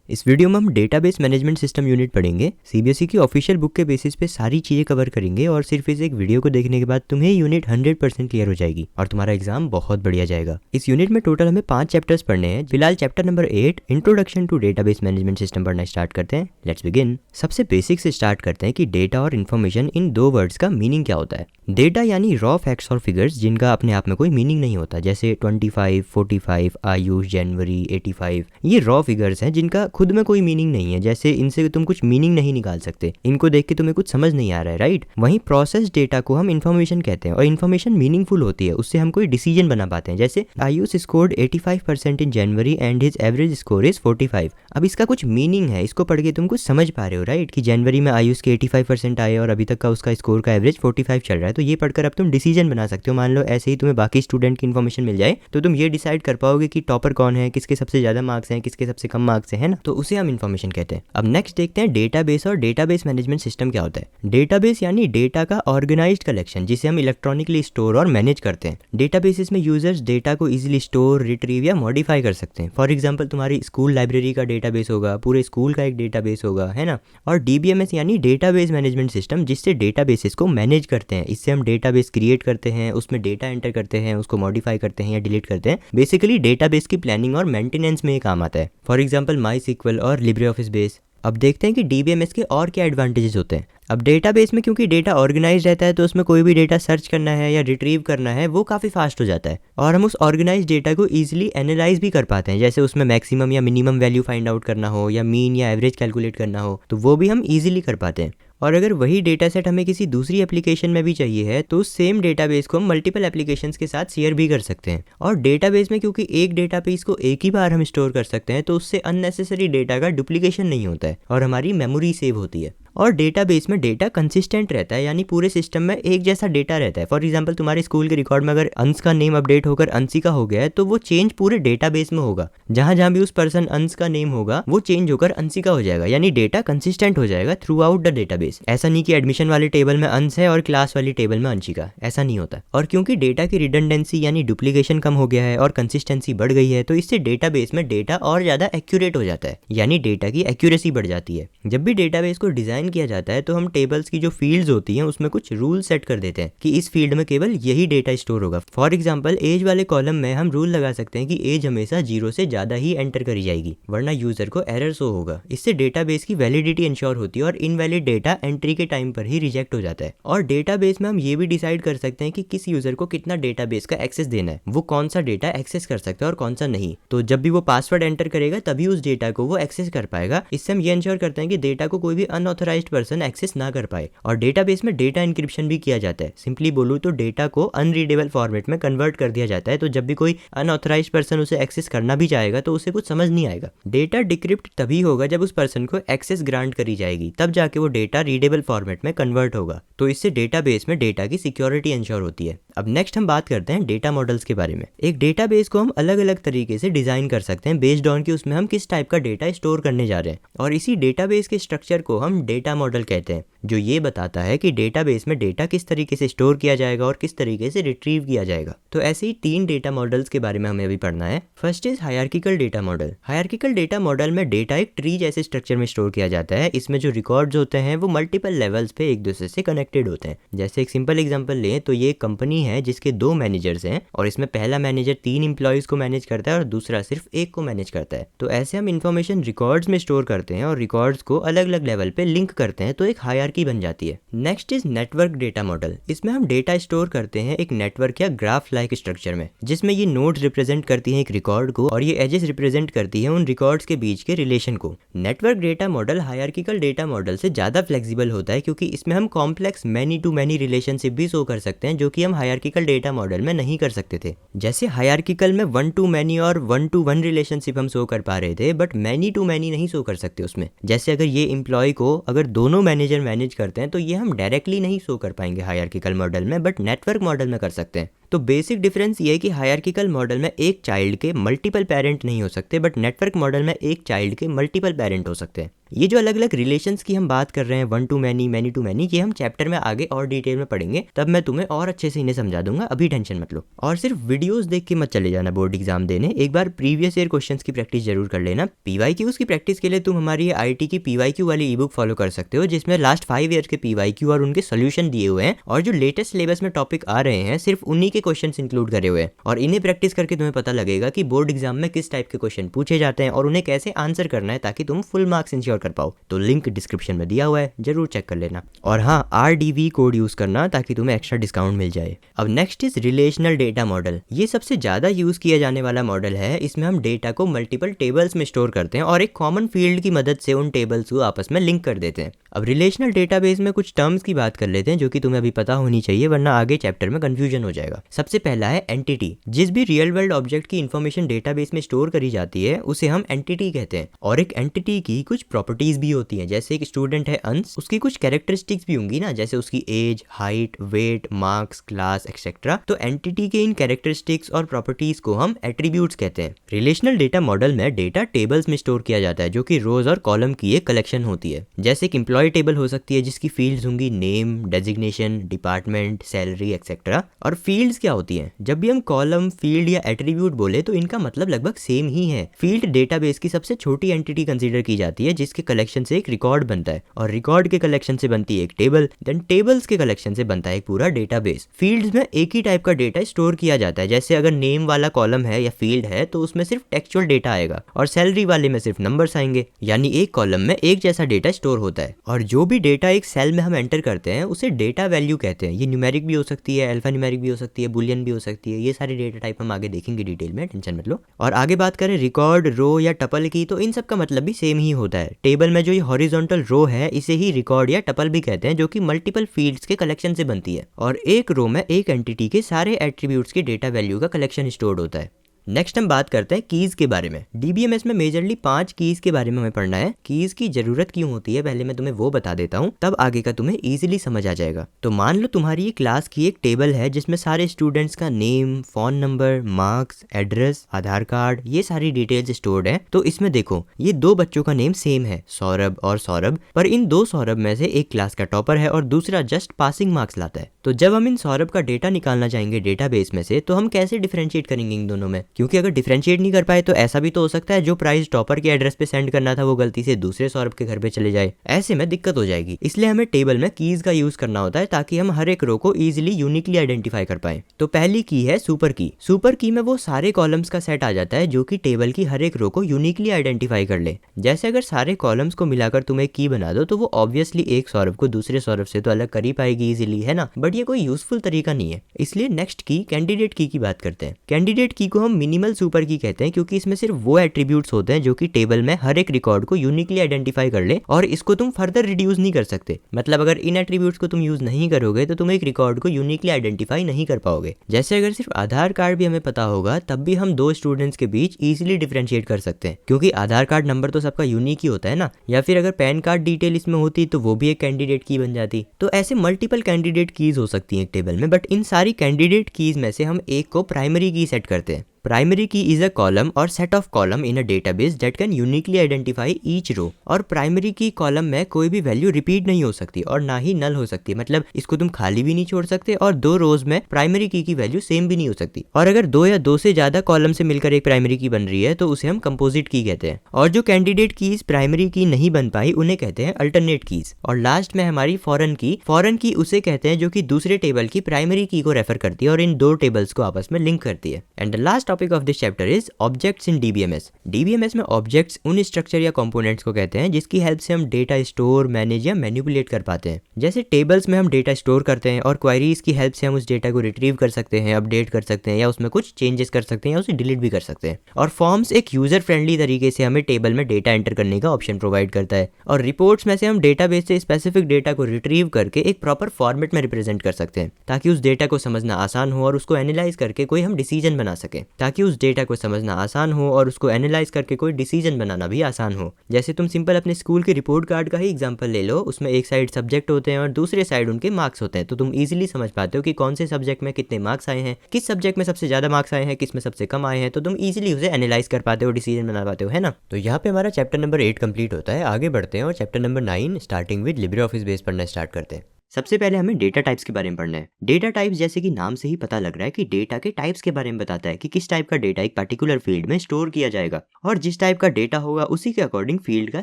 इस वीडियो में हम डेटाबेस मैनेजमेंट सिस्टम यूनिट पढ़ेंगे। सीबीएसई की ऑफिशियल बुक के बेसिस पे सारी चीज़ें कवर करेंगे और सिर्फ इस एक वीडियो को देखने के बाद तुम्हें यूनिट 100% क्लियर हो जाएगी और तुम्हारा एग्जाम बहुत बढ़िया जाएगा। इस यूनिट में टोटल हमें 5 चैप्टर्स पढ़ने हैं। फिलहाल chapter number 8 introduction to database management system पढ़ना स्टार्ट करते हैं। Let's begin. सबसे बेसिक से स्टार्ट करते हैं कि डेटा और इन्फॉर्मेशन इन दो वर्ड्स का मीनिंग क्या होता है। डेटा यानी रॉ फैक्ट्स और फिगर्स जिनका अपने आप में कोई मीनिंग नहीं होता, जैसे 25, 45, आयुष, जनवरी, 85। ये रॉ फिगर्स हैं जिनका खुद में कोई मीनिंग नहीं है, जैसे इनसे तुम कुछ मीनिंग नहीं निकाल सकते, इनको देख के तुम्हें कुछ समझ नहीं आ रहा है, राइट। वहीं प्रोसेस डेटा को हम इन्फॉर्मेशन कहते हैं और इन्फॉर्मेशन मीनिंगफुल होती है, उससे हम कोई डिसीजन बना पाते हैं। जैसे Ayush scored 85% in January and his average score is 45। अब इसका कुछ मीनिंग है, इसको पढ़ के तुम कुछ समझ पा रहे हो, राइट, कि जनवरी में आयुष के 85% आए और अभी तक का उसका स्कोर का एवरेज 45 चल रहा है। तो ये पढ़कर अब तुम डिसीजन बना सकते हो। मान लो ऐसे ही तुम्हें बाकी स्टूडेंट की इन्फॉर्मेशन मिल जाए तो तुम ये डिसाइड कर पाओगे कि टॉपर कौन है, किसके सबसे ज्यादा मार्क्स हैं, किसके सबसे कम मार्क्स है ना। तो उसे हम इन्फॉर्मेशन कहते हैं। अब नेक्स्ट देखते हैं डेटाबेस और डेटाबेस मैनेजमेंट सिस्टम क्या होता है। डेटाबेस यानी डेटा का ऑर्गेनाइज्ड कलेक्शन जिसे हम इलेक्ट्रॉनिकली स्टोर और मैनेज करते हैं। डेटाबेसेस में यूजर्स डेटा को इजीली स्टोर, रिट्रीव या मॉडिफाई कर सकते हैं। फॉर एग्जांपल तुम्हारी स्कूल लाइब्रेरी का डेटाबेस होगा, पूरे स्कूल का एक डेटाबेस होगा, है ना। और डीबीएमएस यानी डेटाबेस मैनेजमेंट सिस्टम जिससे डेटाबेसेस को मैनेज करते हैं। इससे हम डेटाबेस क्रिएट करते हैं, उसमें डेटा एंटर करते हैं, उसको मॉडिफाई करते हैं या डिलीट करते हैं। बेसिकली डेटाबेस की प्लानिंग और मेंटेनेंस में ये काम आता है। फॉर एग्जांपल माईसीक्वल और लिब्रेऑफिस बेस। अब देखते हैं कि डीबीएमएस के और क्या एडवांटेजेस होते हैं। अब डेटाबेस में क्योंकि डेटा ऑर्गेनाइज रहता है तो उसमें कोई भी डेटा सर्च करना है या रिट्रीव करना है वो काफ़ी फास्ट हो जाता है और हम उस ऑर्गेनाइज डेटा को इजीली एनालाइज भी कर पाते हैं। जैसे उसमें मैक्सिमम या मिनिमम वैल्यू फाइंड आउट करना हो या मीन या एवरेज कैलकुलेट करना हो तो वो भी हम इजीली कर पाते हैं। और अगर वही डेटा सेट हमें किसी दूसरी एप्लीकेशन में भी चाहिए है तो उस सेम डेटाबेस को हम मल्टीपल एप्लीकेशंस के साथ शेयर भी कर सकते हैं। और डेटाबेस में क्योंकि एक डेटाबेस को एक ही बार हम स्टोर कर सकते हैं तो उससे अननेसेसरी डेटा का डुप्लीकेशन नहीं होता है और हमारी मेमोरी सेव होती है। और डेटाबेस में डेटा कंसिस्टेंट रहता है, यानी पूरे सिस्टम में एक जैसा डेटा रहता है। फॉर एग्जांपल तुम्हारे स्कूल के रिकॉर्ड में अगर अंश का नेम अपडेट होकर अंशिका हो गया है तो वो चेंज पूरे डेटाबेस में होगा। जहां जहां भी उस पर्सन अंश का नेम होगा वो चेंज होकर अंशिका हो जाएगा, यानी डेटा कंसिस्टेंट हो जाएगा थ्रू आउट द डेटाबेस। ऐसा नहीं कि एडमिशन वाले टेबल में अंश है और क्लास वाली टेबल में अंशिका, ऐसा नहीं होता। और क्योंकि डेटा की रिडंडेंसी यानी डुप्लीकेशन कम हो गया है और कंसिस्टेंसी बढ़ गई है तो इससे डेटाबेस में डेटा और ज्यादा एक्यूरेट हो जाता है, यानी डेटा की एक्यूरेसी बढ़ जाती है। जब भी डेटाबेस को डिजाइन किया जाता है तो हम टेबल्स की जो फील्ड्स होती हैं उसमें कुछ रूल सेट कर देते हैं कि इस फील्ड में केवल यही डेटा स्टोर होगा। फॉर एग्जांपल एज वाले कॉलम में हम रूल लगा सकते हैं कि एज हमेशा 0 से ज्यादा ही एंटर करी जाएगी वरना यूजर को एरर शो होगा। इससे डेटाबेस की वैलिडिटी इंश्योर होती है और इनवैलिड डेटा एंट्री के टाइम पर ही रिजेक्ट हो जाता है। और डेटाबेस में हम ये भी डिसाइड कर सकते हैं कि किस यूजर को कितना डेटाबेस का एक्सेस देना है, वो कौन सा डेटा एक्सेस कर सकता है और कौन सा नहीं। तो जब भी वो पासवर्ड एंटर करेगा तभी उस डेटा को वो एक्सेस कर पाएगा। इससे हम ये इंश्योर करते हैं कि डेटा को कोई भी अनऑथराइज्ड पर्सन एक्सेस ना कर पाए। और डेटाबेस में डेटा इंक्रिप्शन भी किया जाता है। सिंपली बोलूं तो डेटा को अनरीडेबल फॉर्मेट में कन्वर्ट कर दिया जाता है, तो जब भी कोई अनऑथराइज्ड पर्सन उसे एक्सेस करना भी चाहेगा तो उसे कुछ समझ नहीं आएगा। डेटा डिक्रिप्ट तभी होगा जब उस पर्सन को एक्सेस ग्रांट करी जाएगी, तब जाके वो डेटा रीडेबल फॉर्मेट में कन्वर्ट होगा। तो इससे डेटाबेस में डेटा की सिक्योरिटी इंश्योर होती है। अब नेक्स्ट हम बात करते हैं डेटा मॉडल्स के बारे में। एक डेटाबेस को हम अलग अलग तरीके से डिजाइन कर सकते हैं बेस्ड ऑन कि उसमें हम किस टाइप का डेटा स्टोर करने जा रहे हैं। और इसी डेटाबेस के स्ट्रक्चर को हम डेटा मॉडल कहते हैं, जो ये बताता है कि डेटाबेस में डेटा किस तरीके से स्टोर किया जाएगा और किस तरीके से रिट्रीव किया जाएगा। तो ऐसे ही 3 डेटा मॉडल्स के बारे में हमें अभी पढ़ना है। First is hierarchical data model. Hierarchical data model में डेटा एक ट्री जैसे स्ट्रक्चर में स्टोर किया जाता है। इसमें जो रिकॉर्ड्स होते हैं वो मल्टीपल लेवल्स पे एक दूसरे से कनेक्टेड होते हैं। जैसे एक सिंपल एग्जांपल लें तो ये एक कंपनी है जिसके 2 मैनेजर्स हैं और इसमें पहला मैनेजर 3 एम्प्लॉइज को मैनेज करता है और दूसरा सिर्फ 1 को मैनेज करता है। तो ऐसे हम इन्फॉर्मेशन रिकॉर्ड्स में स्टोर करते हैं और रिकॉर्ड्स को अलग अलग लेवल पे लिंक करते हैं, तो एक हायरार्की बन जाती है। Next is network data model. इसमें हम डेटा स्टोर करते हैं एक नेटवर्क या ग्राफ लाइक स्ट्रक्चर में, जिसमें ये नोड्स रिप्रेजेंट करती हैं एक रिकॉर्ड को और ये एजेस रिप्रेजेंट करती हैं उन रिकॉर्ड्स के बीच के रिलेशन को। Network data model hierarchical data model से ज्यादा फ्लेक्सिबल होता है क्योंकि इसमें हम complex many to many relationship भी शो कर सकते हैं, जो कि हम हायरार्किकल डेटा मॉडल में नहीं कर सकते थे। जैसे हायरार्किकल में 1 to many और 1 to 1 रिलेशनशिप हम शो कर पा रहे थे, बट मैनी टू मैनी नहीं शो कर सकते उसमें। जैसे अगर ये एम्प्लॉय को अगर दोनों मैनेजर मैनेज करते हैं तो ये हम डायरेक्टली नहीं शो कर पाएंगे हायरार्किकल मॉडल में, बट नेटवर्क मॉडल में कर सकते हैं। तो बेसिक डिफरेंस ये है कि हायरार्किकल मॉडल में एक चाइल्ड के मल्टीपल पेरेंट नहीं हो सकते, बट नेटवर्क मॉडल में एक चाइल्ड के मल्टीपल पेरेंट हो सकते हैं। ये जो अलग अलग रिलेशंस की हम बात कर रहे हैं, one to many, many to many, ये हम चैप्टर में आगे और डिटेल में पढ़ेंगे, तब मैं तुम्हें और अच्छे से इन्हें समझा दूंगा, अभी टेंशन मत लो। और सिर्फ वीडियोस देख के मत चले जाना बोर्ड एग्जाम देने, एक बार प्रीवियस ईयर क्वेश्चंस की प्रैक्टिस जरूर कर लेना। पीवाईक्यूज की प्रैक्टिस के लिए तुम हमारी आईटी की पीवाईक्यू वाली ई बुक फॉलो कर सकते हो, जिसमें लास्ट 5 ईयर्स के पीवाईक्यू और उनके सोल्यूशन दिए हुए हैं, और जो लेटेस्ट सिलेबस में टॉपिक आ रहे हैं सिर्फ उन्हीं के क्वेश्चंस इंक्लूड करे हुए हैं। और इन्हें प्रैक्टिस करके तुम्हें पता लगेगा कि बोर्ड एग्जाम में किस टाइप के क्वेश्चन पूछे जाते हैं और उन्हें कैसे आंसर करना है, ताकि तुम फुल मार्क्स इंश्योर कर पाओ। तो लिंक डिस्क्रिप्शन में दिया हुआ है, जरूर चेक कर लेना। और हाँ, RDV कोड यूज करना ताकि तुम्हें एक्स्ट्रा डिस्काउंट मिल जाए। अब next is relational data model. ये सबसे ज्यादा यूज किया जाने वाला मॉडल है। इसमें हम डेटा को मल्टीपल टेबल्स में स्टोर करते हैं और एक कॉमन फील्ड की मदद से उन टेबल्स को आपस में लिंक कर देते हैं। अब रिलेशनल डेटाबेस में कुछ टर्म्स की बात कर लेते हैं जो कि तुम्हें अभी पता होनी चाहिए, वरना आगे चैप्टर में कंफ्यूजन हो जाएगा। सबसे पहला है एंटिटी। जिस भी रियल वर्ल्ड ऑब्जेक्ट की इन्फॉर्मेशन डेटाबेस में स्टोर करी जाती है उसे हम एंटिटी कहते हैं। और एक एंटिटी की कुछ प्रॉपर्टीज भी होती हैं, जैसे एक स्टूडेंट है अंश, उसकी कुछ कैरेक्टरिस्टिक्स भी होंगी ना, जैसे उसकी age, height, weight, marks, class etcetera. तो एंटिटी के इन कैरेक्टरिस्टिक्स और प्रॉपर्टीज को हम एट्रीब्यूट्स कहते हैं। रिलेशनल डेटा मॉडल में डेटा टेबल्स में स्टोर किया जाता है, जो कि रोज और कॉलम की एक कलेक्शन होती है। जैसे एक एम्प्लॉय टेबल हो सकती है जिसकी फील्ड्स होंगी name, designation, department, salary etcetera. और फील्ड्स क्या होती हैं? जब भी हम कॉलम, फील्ड या एट्रीब्यूट बोले तो इनका मतलब लगभग सेम ही है। फील्ड डेटाबेस की सबसे छोटी एंटिटी कंसीडर की जाती है, जिसके कलेक्शन से एक रिकॉर्ड बनता है, और रिकॉर्ड के कलेक्शन से बनती है एक टेबल, देन टेबल्स के कलेक्शन से बनता है एक पूरा डेटाबेस। फील्ड्स में एक ही टाइप का डेटा स्टोर किया जाता है, जैसे अगर नेम वाला कॉलम है या फील्ड है तो उसमें सिर्फ टेक्सचुअल डेटा आएगा, और सैलरी वाले में सिर्फ नंबर्स आएंगे। यानी एक कॉलम में एक जैसा डेटा स्टोर होता है। और जो भी डेटा एक सेल में हम एंटर करते हैं उसे डेटा वैल्यू कहते हैं। ये न्यूमेरिक भी हो सकती है, अल्फा न्यूमेरिक भी हो सकती है, बुलियन भी हो सकती है। ये सारे डेटा टाइप हम आगे देखेंगे डिटेल में, टेंशन मत लो। और आगे बात करें रिकॉर्ड, रो या टपल की, तो इन सब का मतलब भी सेम ही होता है। टेबल में जो ये हॉरिजॉन्टल रो है इसे ही रिकॉर्ड या टपल भी कहते हैं, जो कि मल्टीपल फील्ड्स के कलेक्शन से बनती है। और एक रो में एक एंटिटी के सारे एट्रीब्यूट्स की डेटा वैल्यू का कलेक्शन स्टोर्ड होता है। नेक्स्ट हम बात करते हैं कीज के बारे में। डीबीएमएस में मेजरली 5 कीज के बारे में हमें पढ़ना है। कीज की जरूरत क्यों होती है पहले मैं तुम्हें वो बता देता हूँ, तब आगे का तुम्हें इजीली समझ आ जाएगा। तो मान लो तुम्हारी ये क्लास की एक टेबल है जिसमें सारे स्टूडेंट्स का name, phone number, marks, address, Aadhaar card, ये सारी डिटेल्स स्टोर्ड है। तो इसमें देखो ये 2 बच्चों का नेम सेम है, सौरभ और सौरभ, पर इन 2 सौरभ में से एक क्लास का टॉपर है और दूसरा जस्ट पासिंग मार्क्स लाता है। तो जब हम इन सौरभ का डेटा निकालना चाहेंगे डेटाबेस में से, तो हम कैसे डिफरेंशिएट करेंगे इन दोनों में? क्योंकि अगर डिफरेंशिएट नहीं कर पाए तो ऐसा भी तो हो सकता है जो प्राइस टॉपर के एड्रेस पे सेंड करना था वो गलती से दूसरे सौरभ के घर पे चले जाए। ऐसे में दिक्कत हो जाएगी। इसलिए हमें टेबल में कीज का यूज करना होता है ताकि हम हर एक रो को इजीली यूनिकली आइडेंटिफाई कर पाए। तो पहली की है सुपर की। सुपर की में वो सारे कॉलम्स का सेट आ जाता है जो कि टेबल की हर एक रो को यूनिकली आइडेंटिफाई कर ले। जैसे अगर सारे कॉलम्स को मिलाकर तुम एक की बना दो तो वो ऑब्वियसली एक सौरभ को दूसरे सौरभ से तो अलग कर ही पाएगी इजीली, है ना। बट ये कोई यूजफुल तरीका नहीं है। इसलिए नेक्स्ट की कैंडिडेट की बात करते हैं। कैंडिडेट की को हम मिनिमल सुपर की कहते हैं, क्योंकि इसमें सिर्फ वो एट्रीब्यूट्स होते हैं जो कि टेबल में हर एक रिकॉर्ड को यूनिकली आइडेंटिफाई कर ले, और इसको तुम फर्दर रिड्यूस नहीं कर सकते। मतलब अगर इन एट्रीब्यूट्स को तुम यूज नहीं करोगे तो तुम एक रिकॉर्ड को यूनिकली आइडेंटिफाई नहीं कर पाओगे। जैसे अगर सिर्फ आधार कार्ड भी हमें पता होगा तब भी हम 2 स्टूडेंट्स के बीच इजीली डिफरेंशिएट कर सकते हैं, क्योंकि आधार कार्ड नंबर तो सबका यूनिक ही होता है ना। या फिर अगर पैन कार्ड डिटेल इसमें होती तो वो भी एक कैंडिडेट की बन जाती। तो ऐसे मल्टीपल कैंडिडेट कीज हो सकती हैं एक टेबल में, बट इन सारी कैंडिडेट कीज में से हम एक को प्राइमरी की सेट करते हैं। Primary key is a column or set of column in a database that can uniquely identify each row. और प्राइमरी की कॉलम में कोई भी वैल्यू रिपीट नहीं हो सकती और ना ही नल हो सकती, मतलब इसको तुम खाली भी नहीं छोड़ सकते, और 2 रोज में प्राइमरी की वैल्यू सेम भी नहीं हो सकती। और अगर 2 या 2 से ज्यादा कॉलम से मिलकर एक प्राइमरी की बन रही है तो उसे हम कंपोजिट की कहते हैं। और जो कैंडिडेट कीज प्राइमरी की नहीं बन पाई उन्हें कहते हैं अल्टरनेट कीज। और लास्ट में हमारी फॉरेन की उसे कहते हैं जो कि दूसरे टेबल की प्राइमरी की को रेफर करती है और इन 2 टेबल्स को आपस में लिंक करती है। And the last topic of this chapter is objects in DBMS. DBMS में ऑब्जेक्ट्स उन स्ट्रक्चर या कंपोनेंट्स को कहते हैं जिसकी हेल्प से हम डेटा स्टोर, मैनेज या मैनिपुलेट कर पाते हैं। जैसे टेबल्स में हम डेटा स्टोर करते हैं और क्वेरीज की हेल्प से हम उस डेटा को रिट्रीव कर सकते हैं, अपडेट कर सकते हैं या उसमें कुछ चेंजेस कर सकते हैं या उसे डिलीट भी कर सकते हैं। और फॉर्म्स एक यूजर फ्रेंडली तरीके से हमें टेबल में डेटा एंटर करने का ऑप्शन प्रोवाइड करता है। और रिपोर्ट्स में से हम डेटाबेस से स्पेसिफिक डेटा को रिट्रीव करके एक प्रॉपर फॉर्मेट में रिप्रेजेंट कर सकते हैं ताकि उस डेटा को समझना आसान हो और उसको एनालाइज करके कोई हम डिसीजन बना सके। ताकि उस डेटा को समझना आसान हो और उसको एनालाइज करके कोई डिसीजन बनाना भी आसान हो। जैसे तुम सिंपल अपने स्कूल के रिपोर्ट कार्ड का ही एग्जांपल ले लो, उसमें एक साइड सब्जेक्ट होते हैं और दूसरे साइड उनके मार्क्स होते हैं, तो तुम इजीली समझ पाते हो कि कौन से सब्जेक्ट में कितने मार्क्स आए हैं, किस सब्जेक्ट में सबसे ज्यादा मार्क्स आए हैं, किस में सबसे कम आए हैं, तो तुम इजीली उसे एनालाइज कर पाते हो, डिसीजन बना पाते हो, है ना। तो यहाँ पे हमारा चैप्टर नंबर 8 कंप्लीट होता है। आगे बढ़ते हैं और chapter number 9 starting with Libre office base पढ़ना स्टार्ट करते हैं। सबसे पहले हमें डेटा टाइप्स के बारे में पढ़ना है। डेटा टाइप्स जैसे कि नाम से ही पता लग रहा है कि डेटा के टाइप्स के बारे में बताता है कि किस टाइप का डेटा एक पर्टिकुलर फील्ड में स्टोर किया जाएगा, और जिस टाइप का डेटा होगा उसी के अकॉर्डिंग फील्ड का